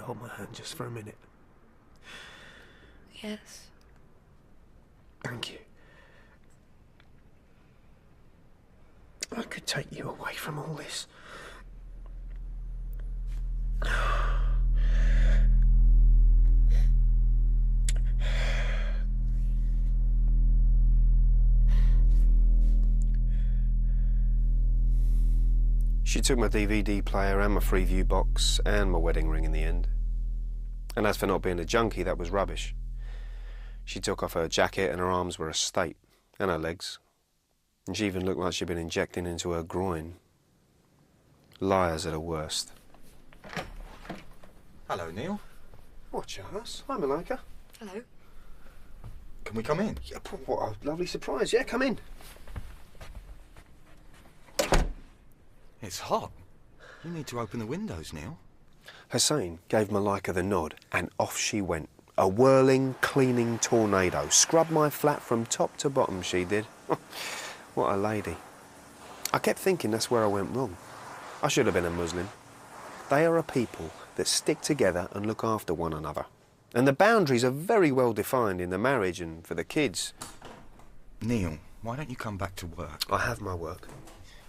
you hold my hand just for a minute? Yes. Thank you. I could take you away from all this. She took my DVD player and my Freeview box and my wedding ring in the end. And as for not being a junkie, that was rubbish. She took off her jacket and her arms were a state, and her legs. And she even looked like she'd been injecting into her groin. Liars at her worst. Hello, Neil. What, Charles? Hi, Marinker. Hello. Can we come in? Yeah, what a lovely surprise. Yeah, come in. It's hot. You need to open the windows, Neil. Hussein gave Marinker the nod, and off she went. A whirling, cleaning tornado. Scrubbed my flat from top to bottom, she did. What a lady. I kept thinking that's where I went wrong. I should have been a Muslim. They are a people that stick together and look after one another. And the boundaries are very well defined in the marriage and for the kids. Neil, why don't you come back to work? I have my work.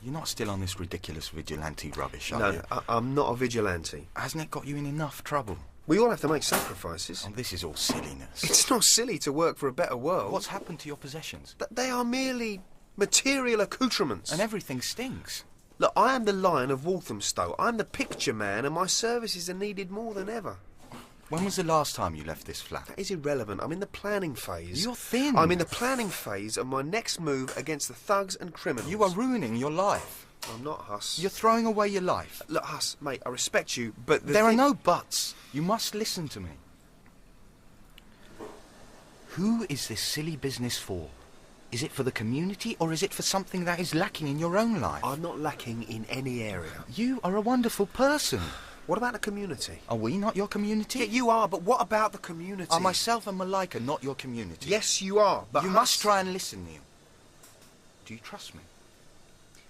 You're not still on this ridiculous vigilante rubbish, are No, you? I'm not a vigilante. Hasn't it got you in enough trouble? We all have to make sacrifices. Oh, this is all silliness. It's not silly to work for a better world. What's happened to your possessions? They are merely material accoutrements. And everything stinks. Look, I am the Lion of Walthamstow. I'm the picture man, and my services are needed more than ever. When was the last time you left this flat? That is irrelevant. I'm in the planning phase. You're thin. I'm in the planning phase of my next move against the thugs and criminals. You are ruining your life. I'm not, Huss. You're throwing away your life. Look, Huss, mate, I respect you, but there are no buts. You must listen to me. Who is this silly business for? Is it for the community, or is it for something that is lacking in your own life? I'm not lacking in any area. You are a wonderful person. What about the community? Are we not your community? Yeah, you are, but what about the community? Are myself and Marinker not your community? Yes, you are, but you must try and listen, Neil. Do you trust me?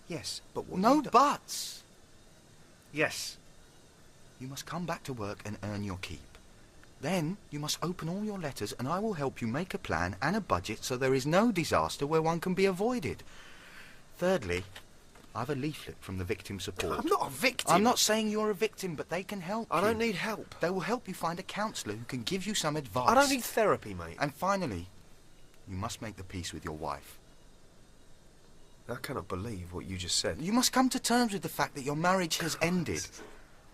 Yes, but what no buts. Yes. You must come back to work and earn your keep. Then you must open all your letters and I will help you make a plan and a budget so there is no disaster where one can be avoided. Thirdly, I have a leaflet from the victim support. I'm not a victim. I'm not saying you're a victim, but they can help you. I don't need help. They will help you find a counsellor who can give you some advice. I don't need therapy, mate. And finally, you must make the peace with your wife. I cannot believe what you just said. You must come to terms with the fact that your marriage has ended,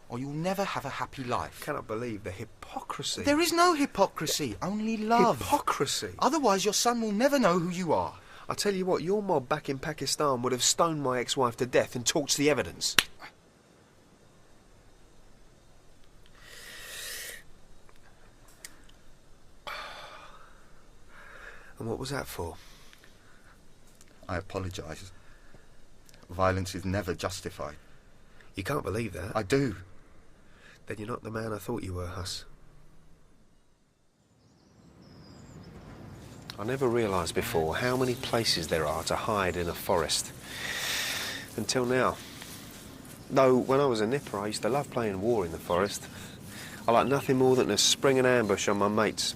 or you'll never have a happy life. I cannot believe the hypocrisy. There is no hypocrisy, only love. Hypocrisy? Otherwise your son will never know who you are. I tell you what, your mob back in Pakistan would have stoned my ex-wife to death and torched the evidence. And what was that for? I apologise. Violence is never justified. You can't believe that? I do. Then you're not the man I thought you were, Huss. I never realised before how many places there are to hide in a forest. Until now. Though, when I was a nipper, I used to love playing war in the forest. I like nothing more than to spring an ambush on my mates.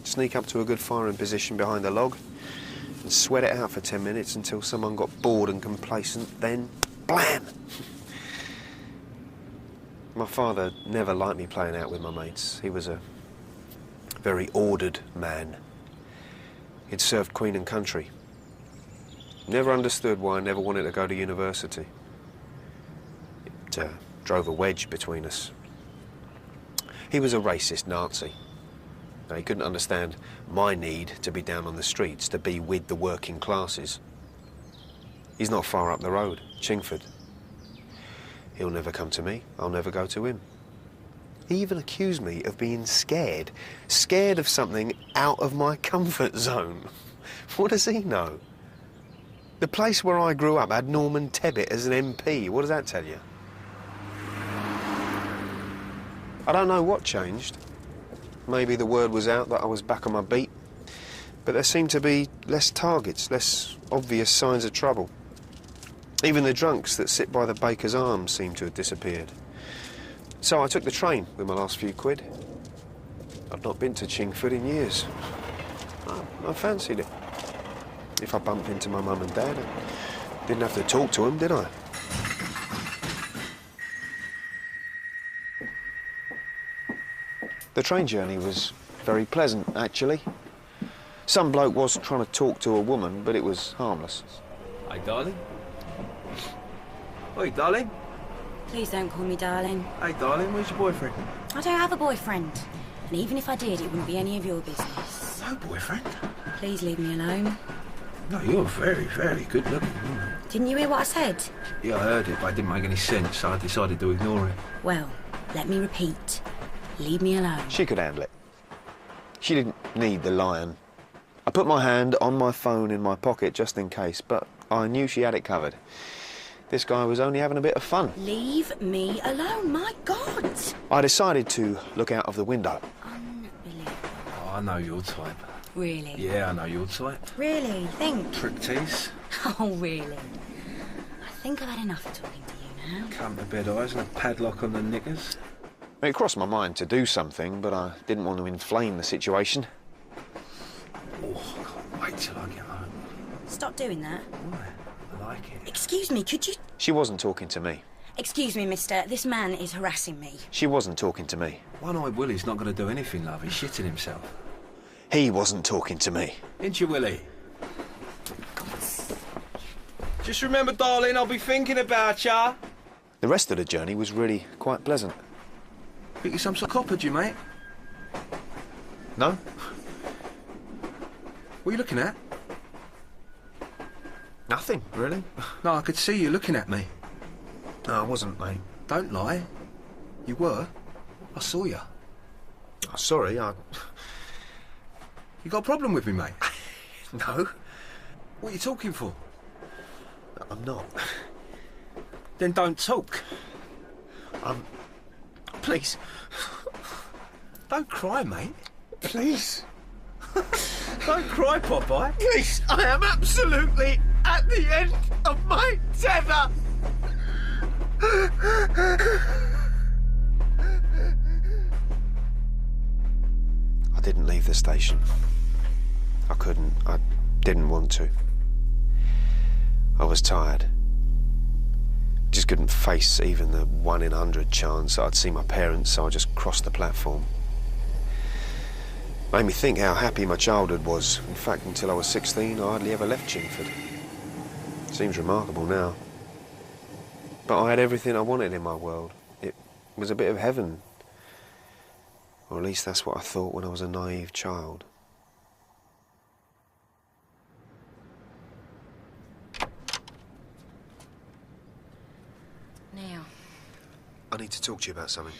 Sneak up to a good firing position behind a log and sweat it out for 10 minutes until someone got bored and complacent, then blam! My father never liked me playing out with my mates. He was a very ordered man. He'd served Queen and country. Never understood why I never wanted to go to university. It drove a wedge between us. He was a racist Nazi. Now, he couldn't understand my need to be down on the streets, to be with the working classes. He's not far up the road, Chingford. He'll never come to me, I'll never go to him. He even accused me of being scared. Scared of something out of my comfort zone. What does he know? The place where I grew up had Norman Tebbit as an MP. What does that tell you? I don't know what changed. Maybe the word was out that I was back on my beat. But there seemed to be less targets, less obvious signs of trouble. Even the drunks that sit by the Baker's Arms seemed to have disappeared. So I took the train with my last few quid. I'd not been to Chingford in years. I fancied it. If I bumped into my mum and dad, I didn't have to talk to them, did I? The train journey was very pleasant, actually. Some bloke was trying to talk to a woman, but it was harmless. Hey, darling. Oi, darling. Please don't call me darling. Hey, darling, where's your boyfriend? I don't have a boyfriend. And even if I did, it wouldn't be any of your business. No boyfriend? Please leave me alone. No, you're very, very good looking woman. Didn't you hear what I said? Yeah, I heard it, but it didn't make any sense, so I decided to ignore it. Well, let me repeat. Leave me alone. She could handle it. She didn't need the lion. I put my hand on my phone in my pocket just in case, but I knew she had it covered. This guy was only having a bit of fun. Leave me alone, my God! I decided to look out of the window. Unbelievable. Oh, I know your type. Really? Yeah, I know your type. Really? Think? Trick tease. Oh, really? I think I've had enough of talking to you now. Come to bed eyes and a padlock on the knickers. It crossed my mind to do something, but I didn't want to inflame the situation. Oh, I can't wait till I get home. Stop doing that. Why? I like it. Excuse me, could you... She wasn't talking to me. Excuse me, mister. This man is harassing me. She wasn't talking to me. One-eyed Willie's not going to do anything, love. He's shitting himself. He wasn't talking to me. Ain't you, Willie? Just remember, darling, I'll be thinking about ya. The rest of the journey was really quite pleasant. Pick you some sort of copper, do you, mate? No? What are you looking at? Nothing, really. No, I could see you looking at me. No, I wasn't, mate. Don't lie. You were. I saw you. Oh, sorry, You got a problem with me, mate? No. What are you talking for? I'm not. Then don't talk. Please. Don't cry, mate. Please. Don't cry, Popeye. Please, I am absolutely at the end of my tether. I didn't leave the station. I couldn't. I didn't want to. I was tired. Just couldn't face even the 1 in 100 chance that I'd see my parents, so I just crossed the platform. Made me think how happy my childhood was. In fact, until I was 16, I hardly ever left Chingford. Seems remarkable now. But I had everything I wanted in my world. It was a bit of heaven. Or at least that's what I thought when I was a naive child. Neil. I need to talk to you about something.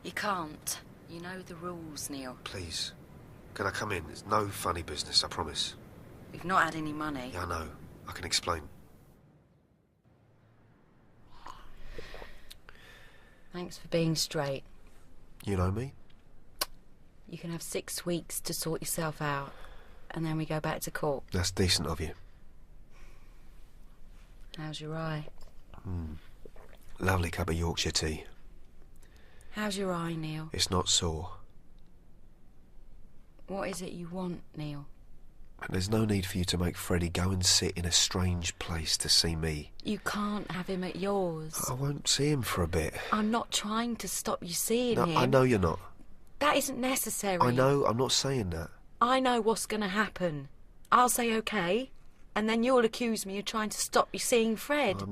You can't. You know the rules, Neil. Please. Can I come in? It's no funny business, I promise. We've not had any money. Yeah, I know. I can explain. Thanks for being straight. You know me? You can have 6 weeks to sort yourself out, and then we go back to court. That's decent of you. How's your eye? Lovely cup of Yorkshire tea. How's your eye, Neil? It's not sore. What is it you want, Neil? There's no need for you to make Freddie go and sit in a strange place to see me. You can't have him at yours. I won't see him for a bit. I'm not trying to stop you seeing him. I know you're not. That isn't necessary. I know, I'm not saying that. I know what's going to happen. I'll say okay, and then you'll accuse me of trying to stop you seeing Fred.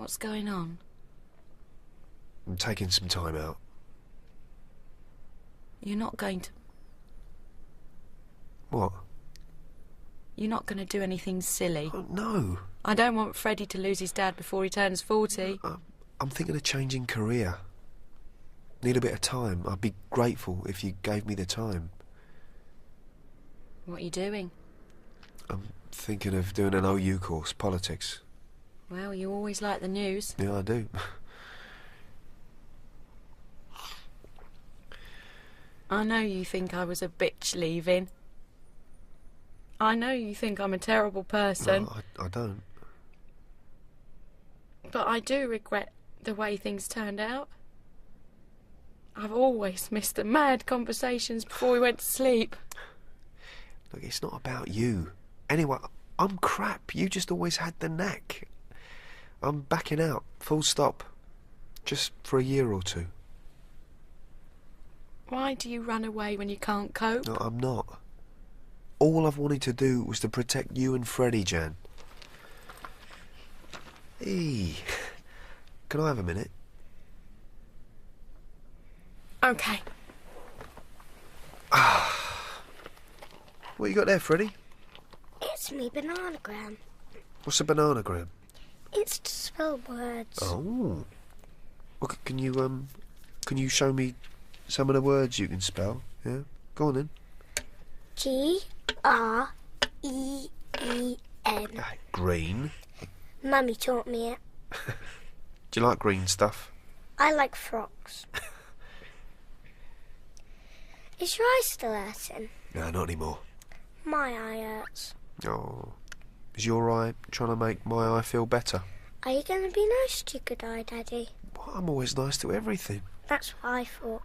What's going on? I'm taking some time out. You're not going to... What? You're not going to do anything silly. Oh, no. I don't want Freddie to lose his dad before he turns 40. I'm thinking of changing career. Need a bit of time. I'd be grateful if you gave me the time. What are you doing? I'm thinking of doing an OU course, politics. Well, you always like the news. Yeah, I do. I know you think I was a bitch leaving. I know you think I'm a terrible person. No, I don't. But I do regret the way things turned out. I've always missed the mad conversations before we went to sleep. Look, it's not about you. Anyway, I'm crap. You just always had the knack. I'm backing out, full stop. Just for a year or two. Why do you run away when you can't cope? No, I'm not. All I've wanted to do was to protect you and Freddie, Jan. Hey, can I have a minute? Okay. What you got there, Freddie? It's me bananagram. What's a bananagram? It's to spell words. Oh. Well, can you show me some of the words you can spell? Yeah? Go on then. Green. Green. Mummy taught me it. Do you like green stuff? I like frocks. Is your eye still hurting? No, not anymore. My eye hurts. Oh. Is your eye trying to make my eye feel better? Are you going to be nice to Good Eye, Daddy? Well, I'm always nice to everything. That's what I thought.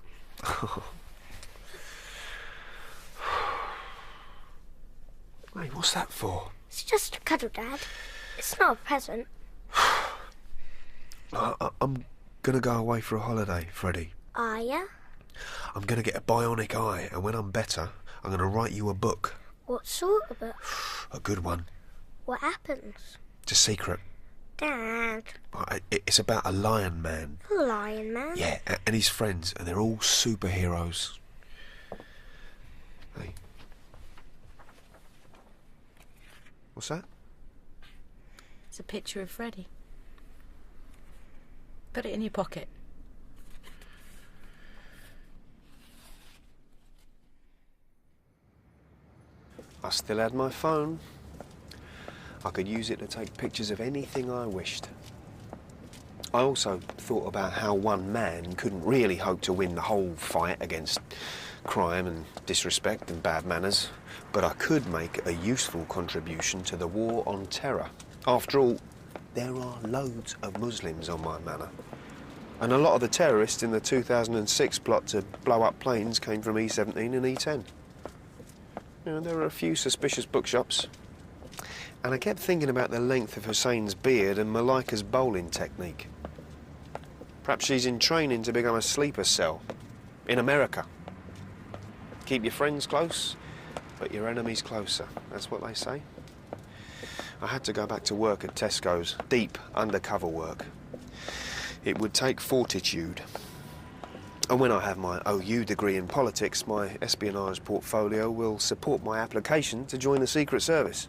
Hey, what's that for? It's just a cuddle, Dad. It's not a present. I'm gonna go away for a holiday, Freddie. Are ya? I'm gonna get a bionic eye, and when I'm better, I'm gonna write you a book. What sort of book? A good one. What happens? It's a secret. Dad. It's about a lion man. A lion man? Yeah, and his friends, and they're all superheroes. Hey. What's that? It's a picture of Freddie. Put it in your pocket. I still had my phone. I could use it to take pictures of anything I wished. I also thought about how one man couldn't really hope to win the whole fight against crime and disrespect and bad manners, but I could make a useful contribution to the war on terror. After all, there are loads of Muslims on my manor. And a lot of the terrorists in the 2006 plot to blow up planes came from E17 and E10. You know, there were a few suspicious bookshops. And I kept thinking about the length of Hussein's beard and Malika's bowling technique. Perhaps she's in training to become a sleeper cell in America. Keep your friends close, but your enemies closer. That's what they say. I had to go back to work at Tesco's, deep undercover work. It would take fortitude. And when I have my OU degree in politics, my espionage portfolio will support my application to join the Secret Service.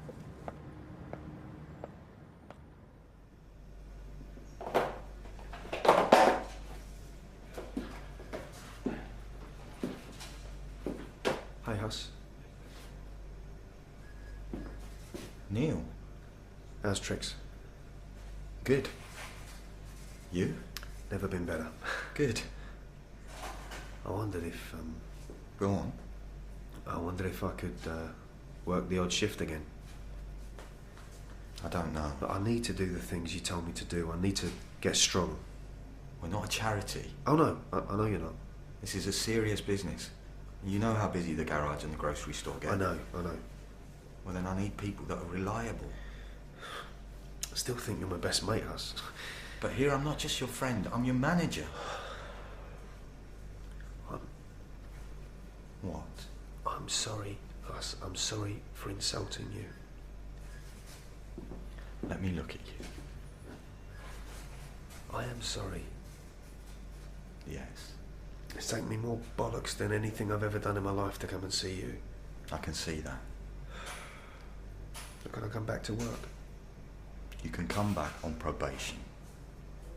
Hi, Huss. Neil. How's tricks? Good. You? Never been better. Good. I wondered if, Go on. I wondered if I could, work the odd shift again. I don't know. But I need to do the things you told me to do. I need to get strong. We're not a charity. Oh, no. I know you're not. This is a serious business. You know how busy the garage and the grocery store get. I know. Well, then I need people that are reliable. I still think you're my best mate, Huss. But here I'm not just your friend, I'm your manager. What? I'm sorry, Huss. I'm sorry for insulting you. Let me look at you. I am sorry. Yes. It's taken me more bollocks than anything I've ever done in my life to come and see you. I can see that. So can I come back to work? You can come back on probation.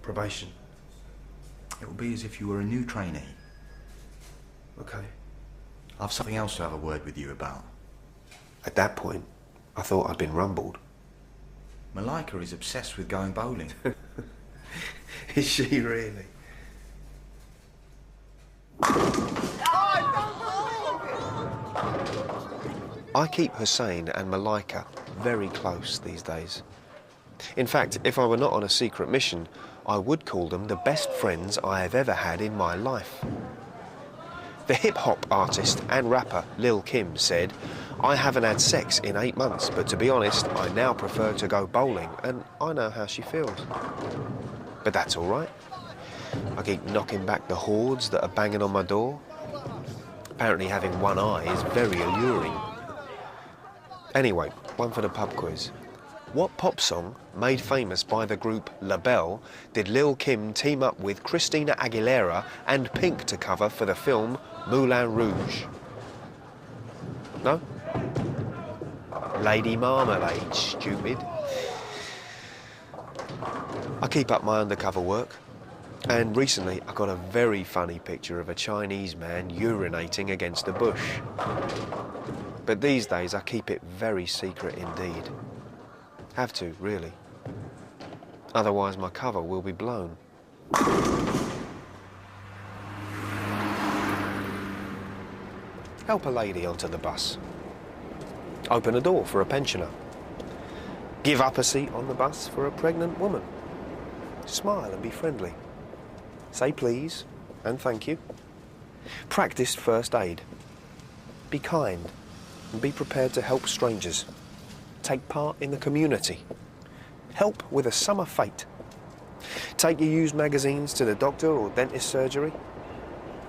Probation? It will be as if you were a new trainee. Okay. I've something else to have a word with you about. At that point, I thought I'd been rumbled. Marinker is obsessed with going bowling. Is she really? I keep Hussein and Marinker very close these days. In fact, if I were not on a secret mission, I would call them the best friends I have ever had in my life. The hip-hop artist and rapper Lil Kim said, "I haven't had sex in 8 months, but to be honest, I now prefer to go bowling, and I know how she feels." But that's all right. I keep knocking back the hordes that are banging on my door. Apparently having one eye is very alluring. Anyway, one for the pub quiz. What pop song, made famous by the group La Belle, did Lil Kim team up with Christina Aguilera and Pink to cover for the film Moulin Rouge? No? Lady Marmalade, stupid. I keep up my undercover work, and recently I got a very funny picture of a Chinese man urinating against a bush. But these days I keep it very secret indeed. Have to, really. Otherwise my cover will be blown. Help a lady onto the bus. Open a door for a pensioner. Give up a seat on the bus for a pregnant woman. Smile and be friendly. Say please and thank you. Practice first aid. Be kind and be prepared to help strangers. Take part in the community. Help with a summer fete. Take your used magazines to the doctor or dentist surgery.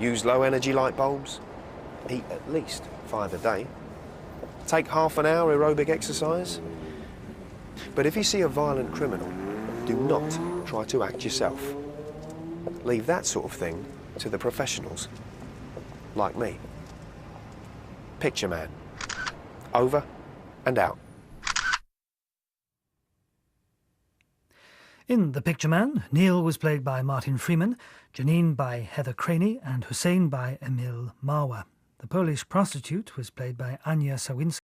Use low-energy light bulbs. Eat at least 5 a day. Take half an hour aerobic exercise. But if you see a violent criminal, do not try to act yourself. Leave that sort of thing to the professionals, like me. Picture man. Over and out. In The Picture Man, Neil was played by Martin Freeman, Janine by Heather Craney, and Hussein by Emil Marwa. The Polish prostitute was played by Ania Sowinkski.